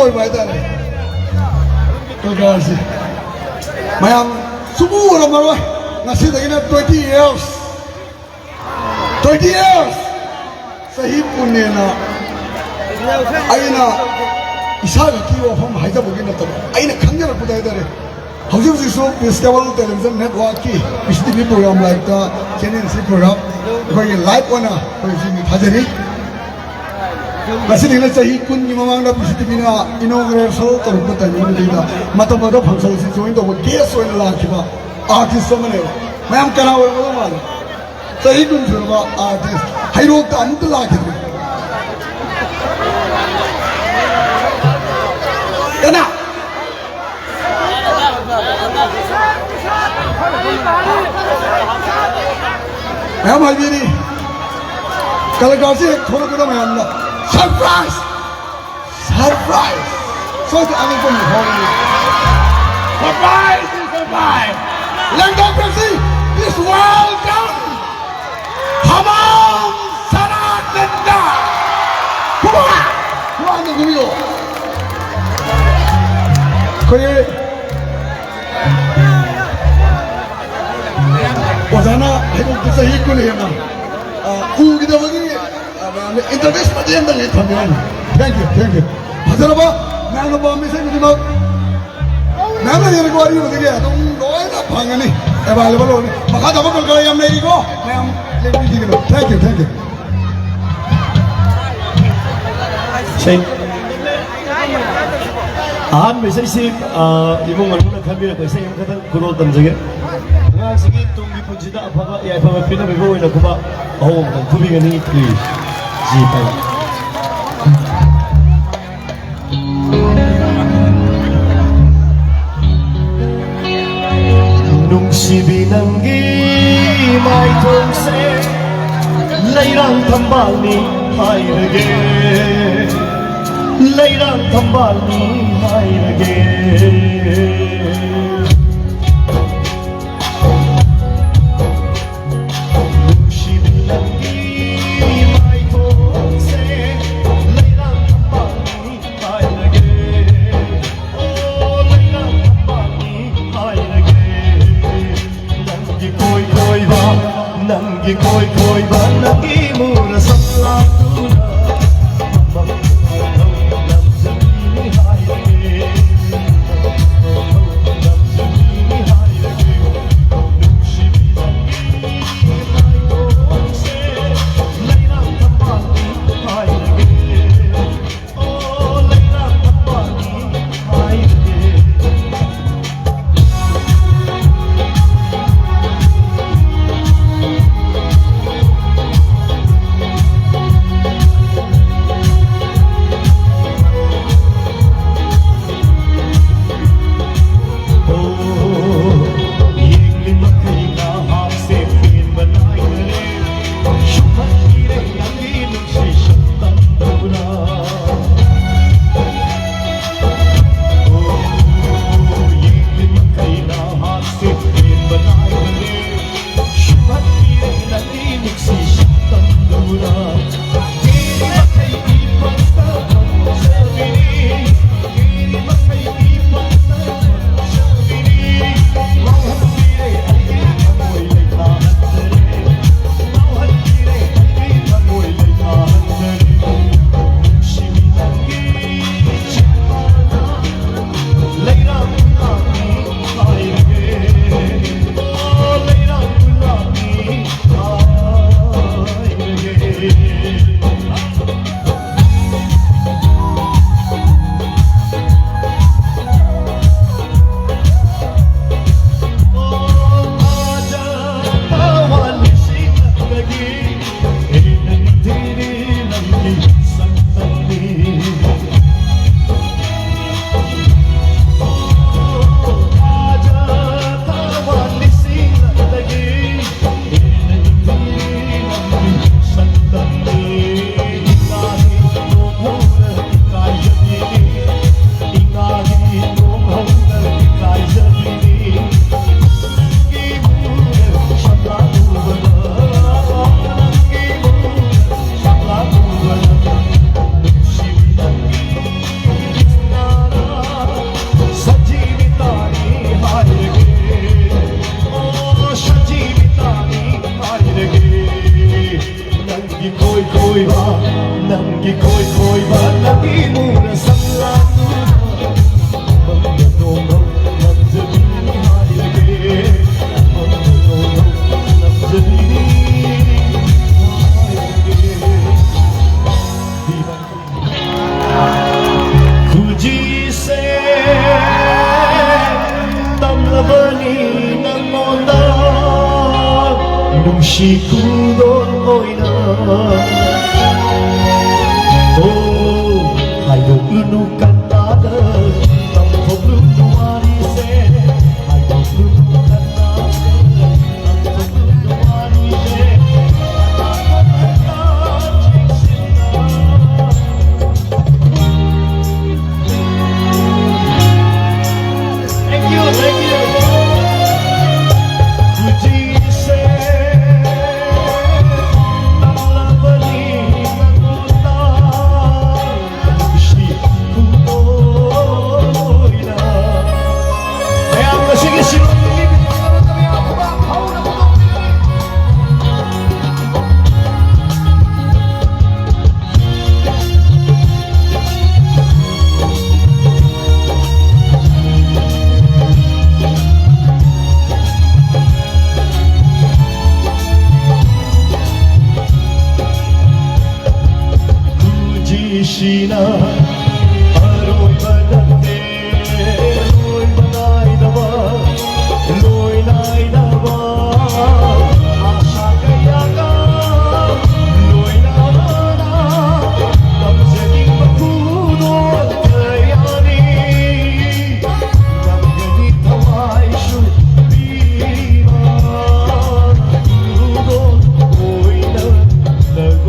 lôi vậy ta này tôi ra gì mày ăn subu rồi mà rồi là xin thấy nó 20 years 20 years sahib punya na aina isaga kiwa pham haida bugin na taba aina khanja ra pudai dare hauju ji so discover television network ki pistv program like ta channel si program koi live ona koi ji mi thajari Masih dengan cahaya kun ni memang dah pasti bina inauguration terus tadi ni dah mata mata function si join tu dia join lah kita artist semua ni, macam kerana orang mana cahaya kun semua artist, hero tu amat lah kita. adana मैं भाई नहीं कलाकार से थोड़ा थोड़ा मैं आऊँगा surprise surprise सोच आगे को नहीं होगी सरप्राइज सरप्राइज लंका कृषि इस वेलकम हमाम सनातन कुमार ने गुमियो कोई वजाना है तो सही को ले ना ऊगी दबगी इंटरनेट में दें दे थमे थैंक यू हजरबा मैं नो बॉम्बे से मुझे मैं ना ये रिकॉर्डिंग हो गया तो लोए ना भागने अवेलेबल हो मखा दबा कल करे हमने को मैं हम लेके जी के thank you Sing. Ahan may say ibong marunong nagkamira ko isa yung katang kurol tamsage. Nga sige tunggi po sida apaka iya pa pinabigo na kuba. Oh, tubig ni please. Ji pa. Nung si binanggi may tungse layrang tambal ni ay lagi. Layrang tambal ni ay lagi. Nung si binanggi may tungse layrang tambal ni ay lagi. Oh, layrang tambal ni ay lagi. Nanggi koy ba nanggi mura sa platuna. Sikudon oina Oh, hayo inu kantada ꯅꯨꯡꯁꯤꯅ ꯑꯔꯣꯏꯕ ꯅꯠꯇꯦ ꯂꯣꯏꯕ ꯅꯥꯏꯗꯕ ꯂꯣꯏ ꯅꯥꯏꯗꯕ 아샤 그야가 로이나나 남자인 바꾸도 어떠야니 남편이 타와이슈 비바 누도 오이나 나고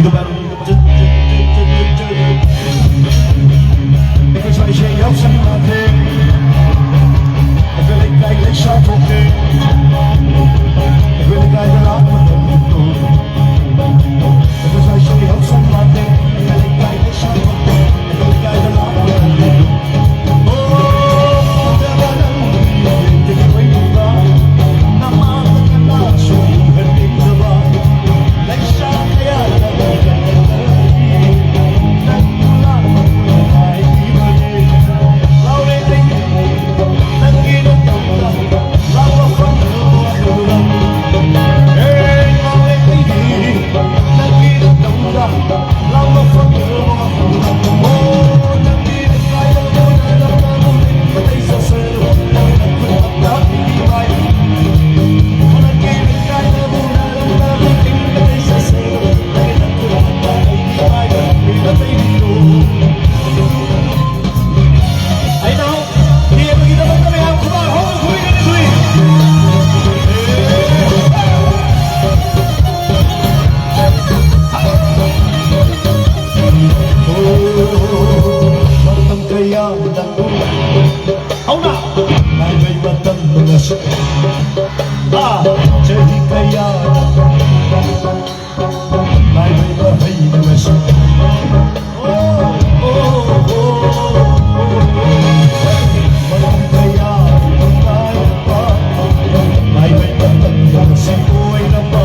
the battle. Because I say help somebody. I feel like let's shout okay. I feel like I'm because I say help somebody. I feel like let's shout okay. I feel like I'm oh, take it away from me. Naman so hindi ba? Let's shout jadi kaya may bahay na masya walang kaya tayo pa may batang si buhay na pa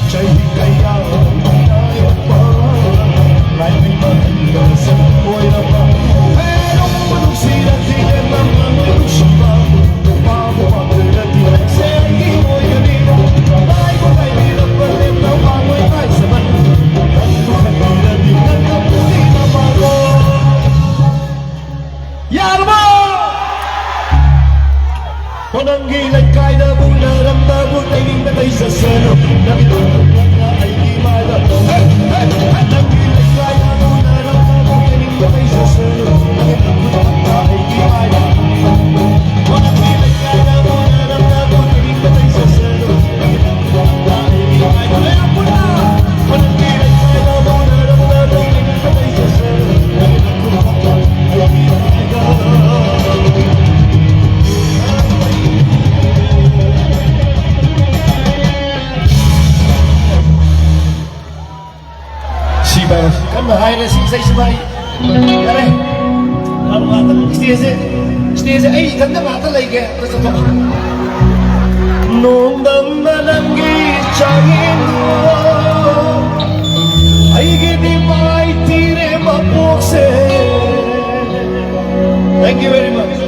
jadi kaya tayo pa may bahay na si buhay na pa pero kung sila tingin naman yung siya Ang gilay kay na mong naramdaman ay hinatay sa seno Nakitulog na ay himala Ang gilay kay na mong naramdaman ay hinatay sa seno Nakitulog na ay himala Ang gilay kay na mong naramdaman ay hinatay sa seno Nakitulog na ay himala Kaya po na! Ang gilay kay na mong naramdaman ay hinatay sa seno Nakitulog na ay himala kan bahaya sih saya sebaik ya deh lalu kata stage ay ganda kata lagi kayak terus apa nung dam nalangi changin ay gidi mai tire mapukse thank you very much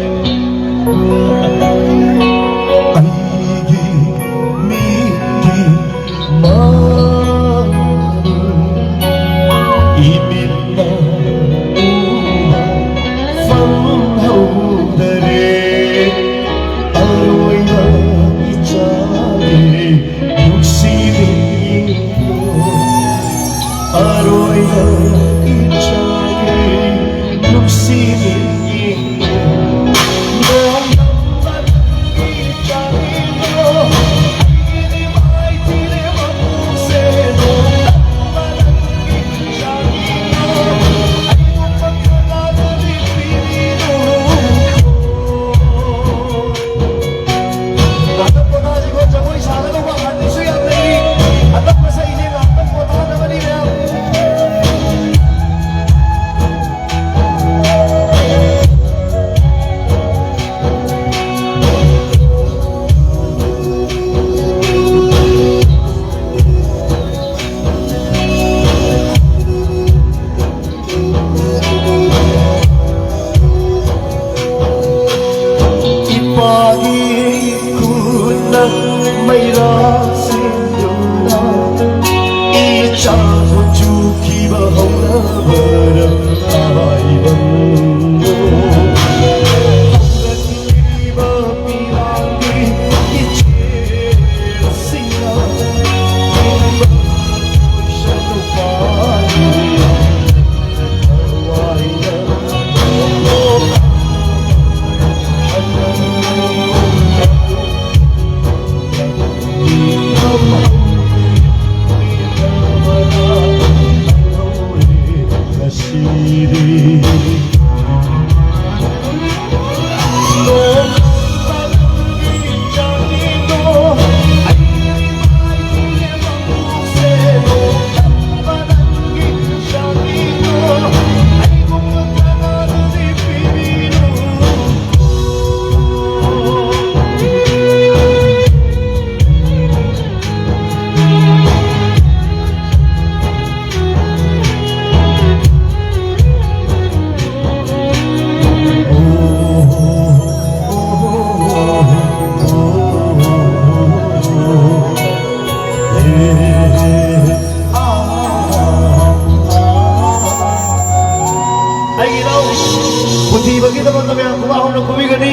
kuma hom na kumi gani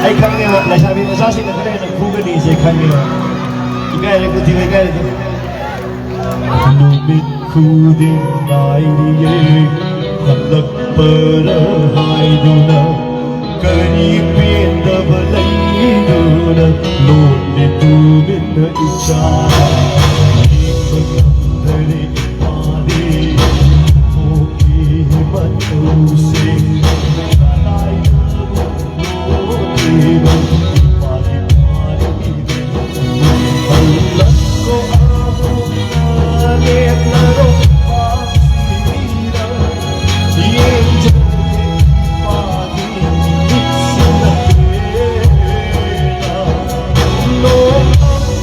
ai khang ne la sabi ma sa sing na kare na khu gani se khang ne ikai le ku ti le kai le no mit khu ding nai ri ye khalak par hai du na kani pin da balai du na lo ne tu bin na icha Dari padi Moki manusi Kalai Moki Padi padi Alat ko ako Alit na pasira Yang jogi padi Iksina kena No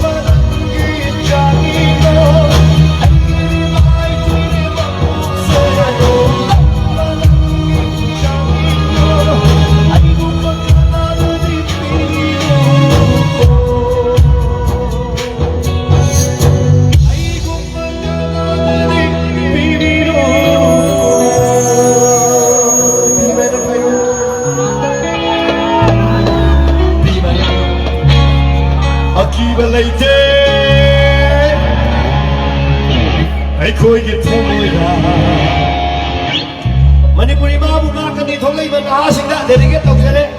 Parangi jagi no I could get totally Manipuri Babu Nakani Tolly, but asking that they get up there.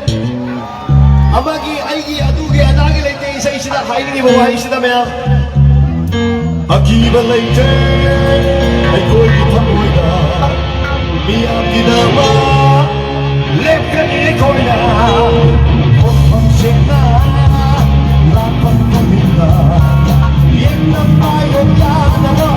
Amagi, Aigi, Adugi, and Agilate, say that hiding away to the mail. Akiba later, I could get totally Miyakinama, left in the corner. From Signa, Lapan Kamila, Yenamai of Yanama.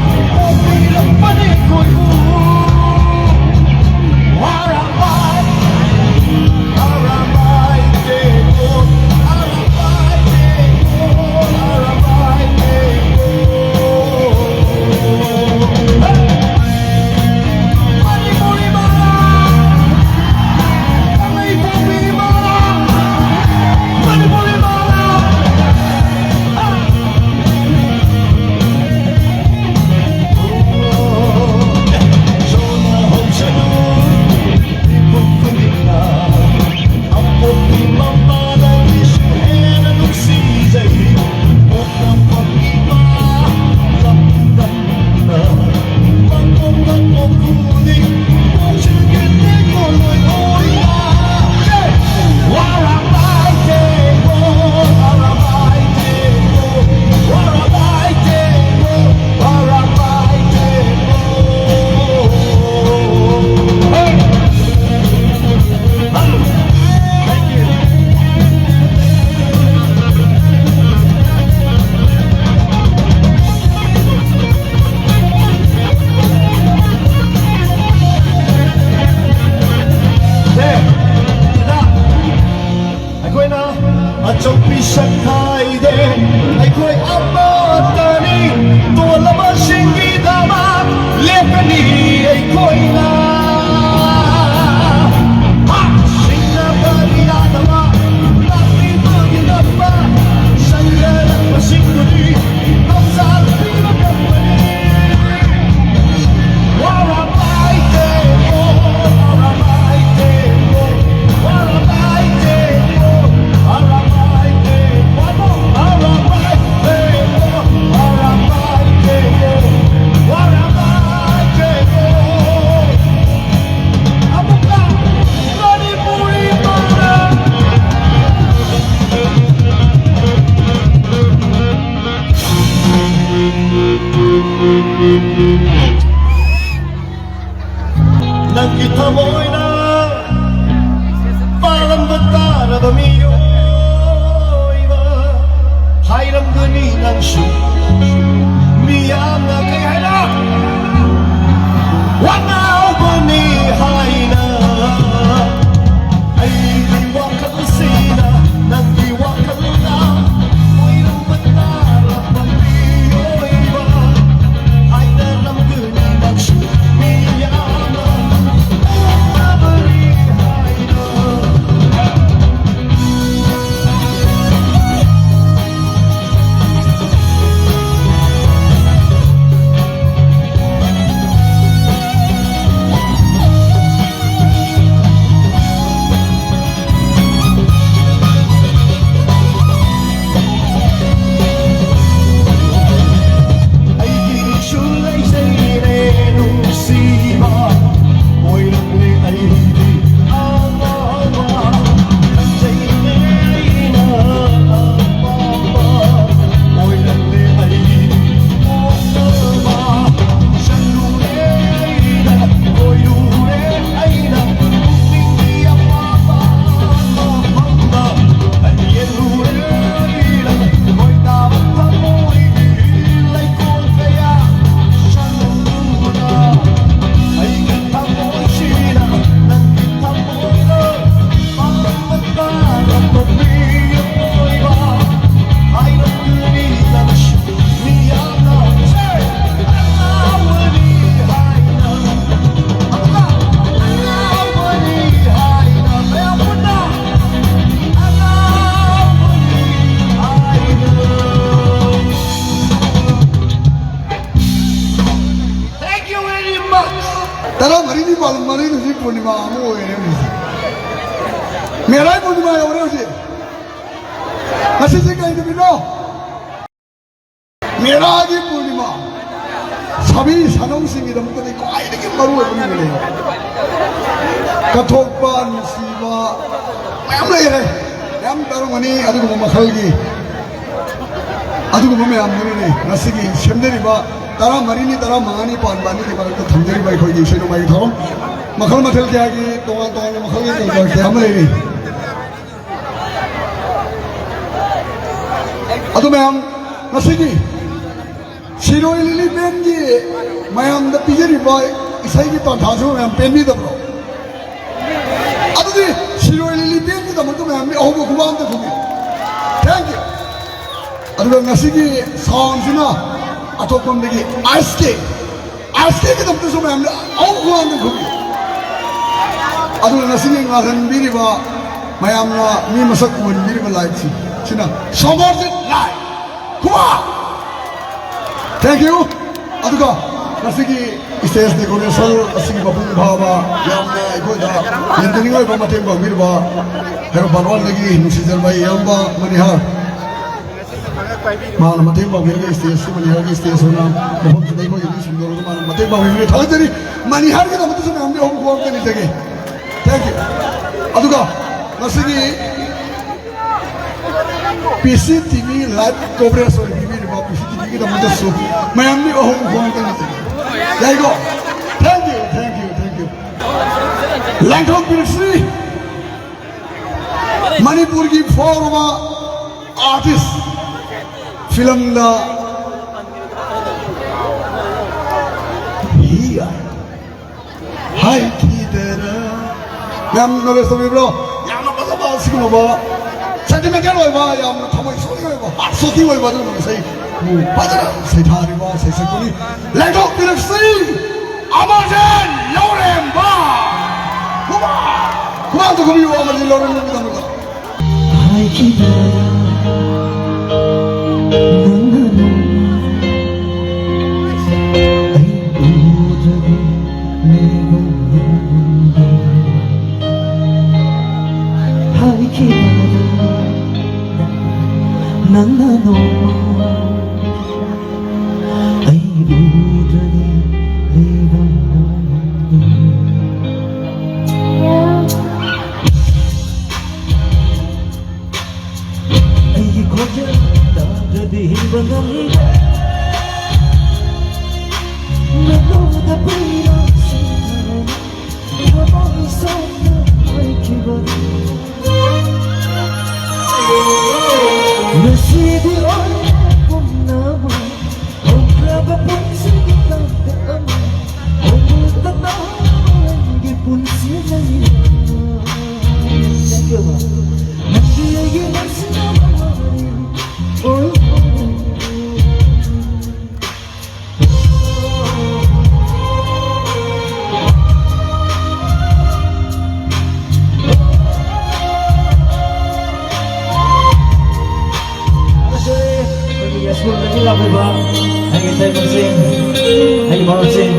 이름이노 메라기 पूर्णिमा सभी सनौसिंगिदमतनि ख्वाइदगी मरुअ बुनिगलेयो कथोकपा नुसिबा मयाम लेरे याम तरुमनि अदुगुम मखलगी अदुगुम मयाम नुने नसिगी सेमदरिबा तारा मरिनी तारा मांगानी पानबानी के बारे थमदरिबा खोइगी सेनो माइ थरम मखल मथल क्यागी तोंगा तोंगा मखलगी तो क्याम लेरे अदु मयाम नसिगी Shiroi Lili Benji, Mayam the Pijari boy, Isai Tantazo and Penny the bro. Other Shiroi Lili Benji, the Mutum, over Kuman the Kumi. Thank you. Other Nasigi songs, you know, Atopum the ice cake. Ice cake of the Sumam, over Kuman the Kumi. Other Nasigi Naran Biriba, Mayamna, Mimasaku and Biriba Lights. China, so much light. Come on! Thank you. Aduga, nasigi stage decoration, nasigi bapung bhava, yamna ikoda, yendini oi bamating ba mirba, hero banwan lagi nusijal bai yamba manihar. Mana mating ba mirga stage manihar ki stage hona, bahut sedai ko yini sundor ko mana mating ba mirga thala jari manihar ki damatu se humne hum ko ke nitege. Thank you. Aduga, nasigi PCTV live coverage or TV about PCTV kita muda so. Mayami oh buang kan itu. There you go. Thank you, thank you, thank you. Langkong Pilsri, Manipur ki former artist, film da. Iya. Hai kidera. Yang nulis tu bro. Yang nak pasal bahasa kuno ba. Sentimental way ba, yam thamai soi way ba, soti way ba tu sei, padara sei thari ba, sei sekuni, lego pilsi, amajen lorem ba, kuma tu kumi wa amajen lorem ba kita mula. Hai kita, hai kita. Nandano, ay budani levan. Ay koja tagdi banami, nanoda pira sitara, wabani sana ay kibar. Nasibi on kung naman ang graba pong sigang daan ang utatahan gipon sila nila nandiyayin ang sinamarin oy Nila ko ba? Ay tayo magsing. Ay magsing.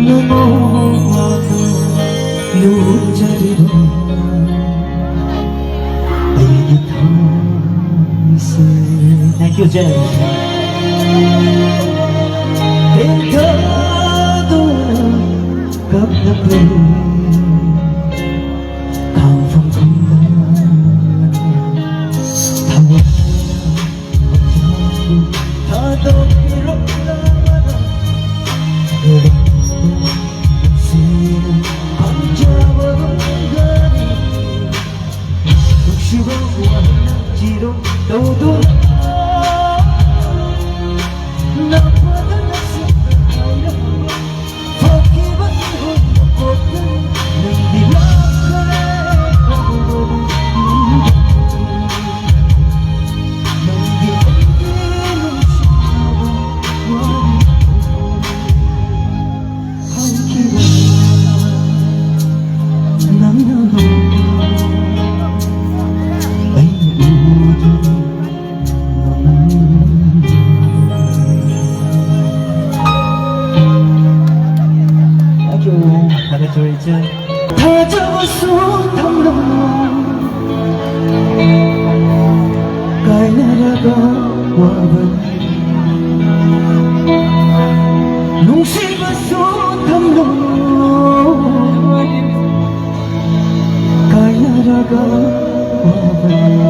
Namuha lujari mo. Ay itang thank you, Jen. Engkau kap na play. 다 잡았어 담당 kainaraga waban nung sibaso tamlo kainaraga waban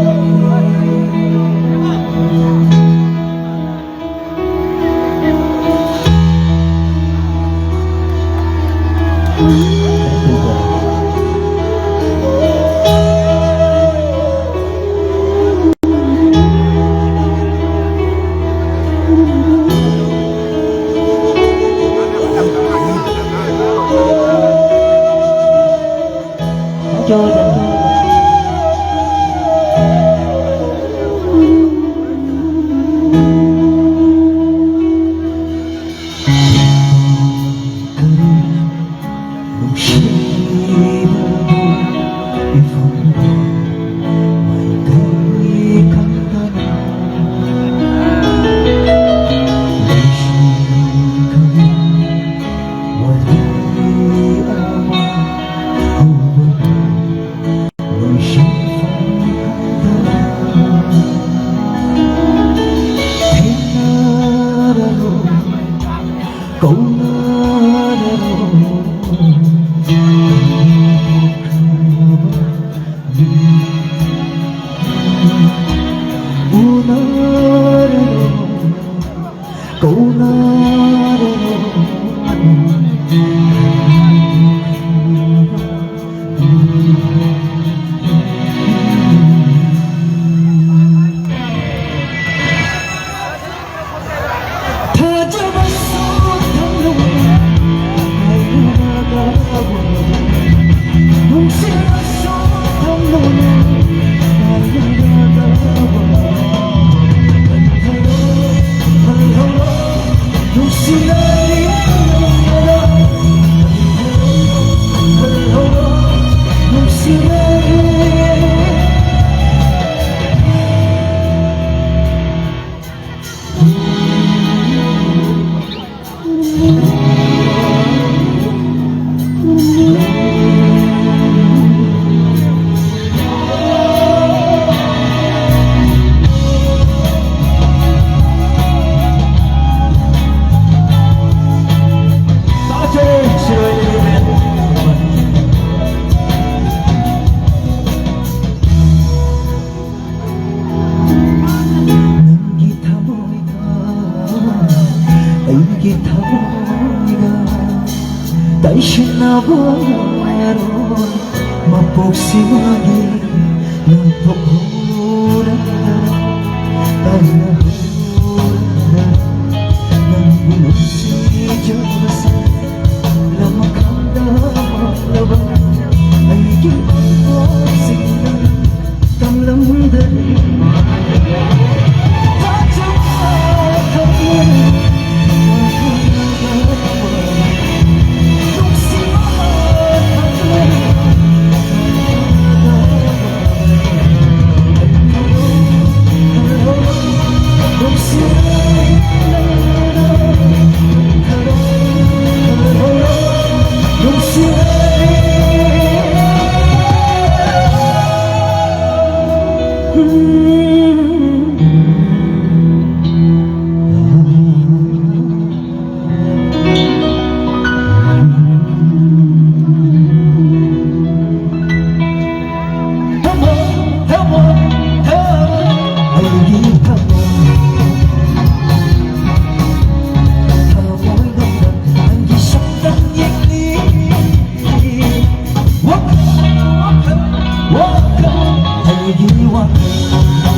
you want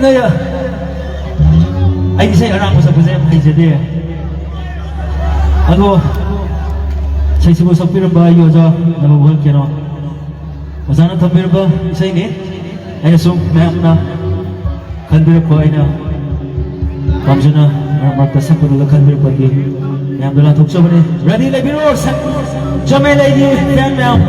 Naya. Ay di saya orang usap usap ay jadi. Ano? Saya sebut sapir bayu aja nama bukan kira. Masana tapir ba saya ni? Ay sum na kanbir ko ay na. Kamjuna marka sa pudula kanbir pagi. Yang belah tukso bani. Ready lagi biro. Jamai lagi fan now.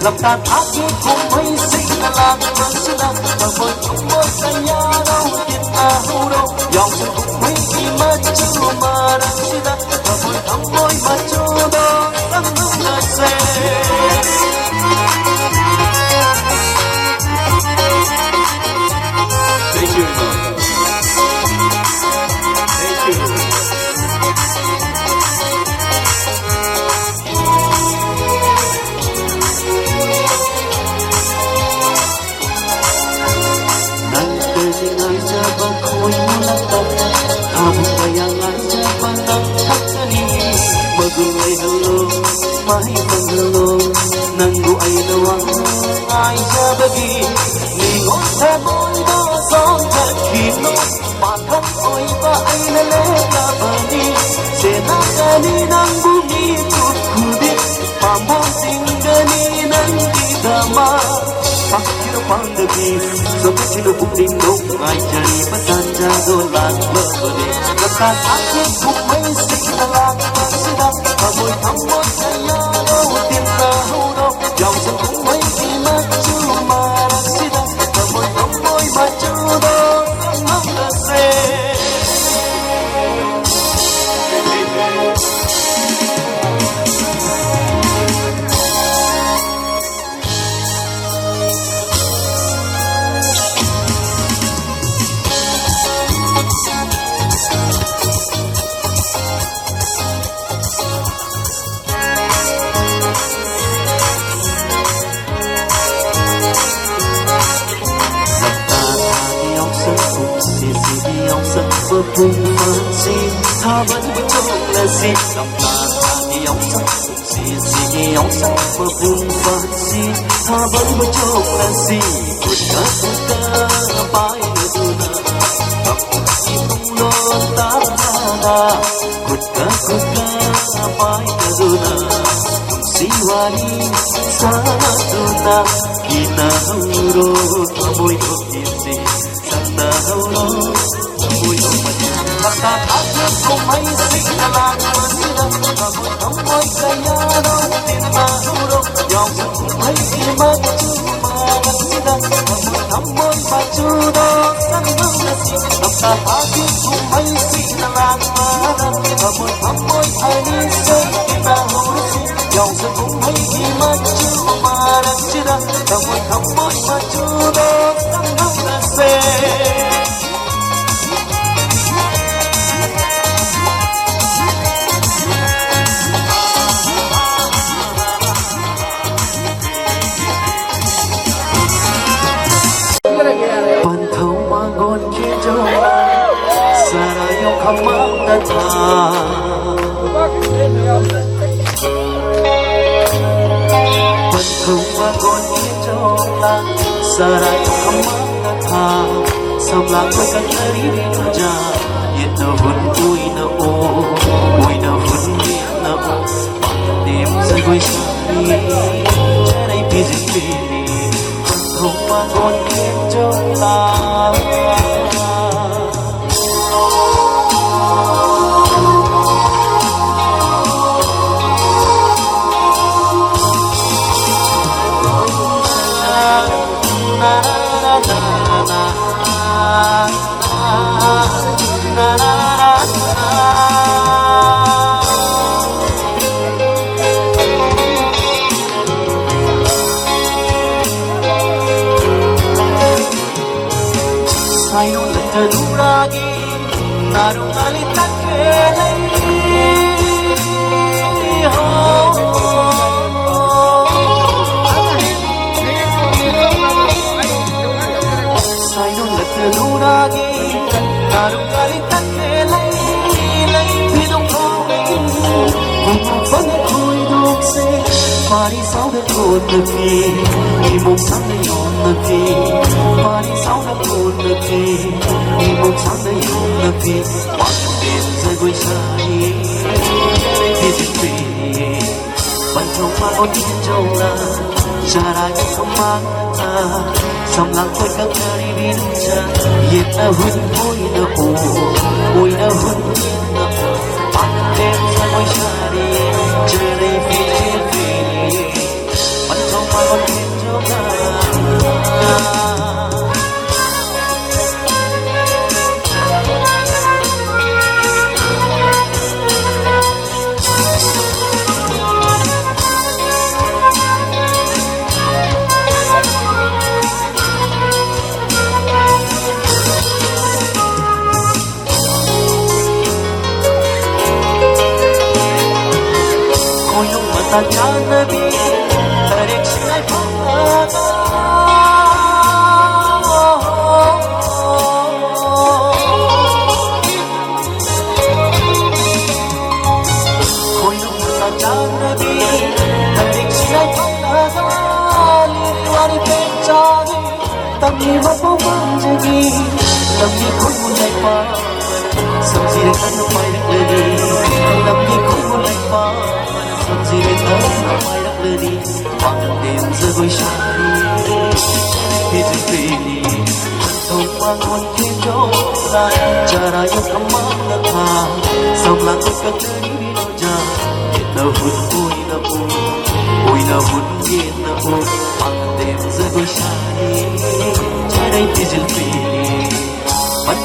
Làm tan ác ý cùng mấy sinh là làm vợ sinh là mà vợ không mơ xa nhà đâu tiền là hưu đâu dòng sự cùng mấy khi mất chứ mà đang sinh là mà vợ không môi mà chưa đó lắm lúc là xe thấy chưa thấy chưa Nanggu ay nawang ay sabagi Ningon sa mundo son kakino Makan oy ba ay nalekabani Senakani ng bumikot kudit Pamonting gani ng ditama Pakino pandagi Sa kacilubog dingdong ay jari Pasanjado lang babali Nakatakot kung may signalang Masida Amoy amoy kaya Tin ta hưu đâu dòng sông cũng mấy khi mất chưa mà đang xin đâu cả môi mà chưa đâu ngắm là xe cùng phận xin tha vẫn với chung là gì lòng ta thì ông sắc gì ông sắc và cùng phận xin tha vẫn với chung là gì cuộc ca bay nữa na không lo ta na cuộc ca bay nữa na si wani sa na kita huro môi thôi gì sana huro Làm ác nước cùng mấy sinh là làm vợ sinh là mà vợ không môi xa nhà đâu tiền mà hưu đâu dòng sự cùng mấy khi mất chứ mà đang sinh là mà vợ không môi mà chưa đâu sáng hương là gì làm ác nước cùng mấy sinh là làm mà vợ không môi ai đi chơi tiền mà hưu đâu dòng sự cùng mấy khi mất chứ mà đang sinh là mà vợ không môi mà chưa đâu sáng hương là xe Sarai kamana tha samlang với các ari đi ra yết na hun ui na hun bắn khôi đục xe và đi sau đất cồn được kỳ đi mông sáng đây hồn được kỳ và đi sau đất cồn được kỳ đi mông sáng đây hồn được kỳ hoặc đêm rơi quay xa đi phía trên thủy bắn trong hoa con thiên châu là cha đã không mang ta sầm lặng quên các nơi đi bên cha nhiệt đã hôn môi đã phủ môi đã hôn đã bắn đêm rơi quay xa đi trời đây phía trên thủy bắn trong hoa con thiên châu là ta chẳng biết tại đêm say phong ta khôi lúc ta chẳng biết tại đêm say phong ta liên quan đến cha đi tâm đi mất bóng vắng chưa đi tâm đi khôi một ngày qua sầm gì để ta không phải được lời đi tâm đi khôi một ngày qua sầm gì để ta không phải được lời đi bằng đêm rơi vơi xa đi khi trên thủy đi thông qua con thiên châu là cha đã yêu cắm mắt nước hà sông là con các nơi đi đâu cha hiện nào hút vui nào vui nào hút yên nào vui bằng đêm rơi vơi xa đi trái đây thì trên thủy đi bắn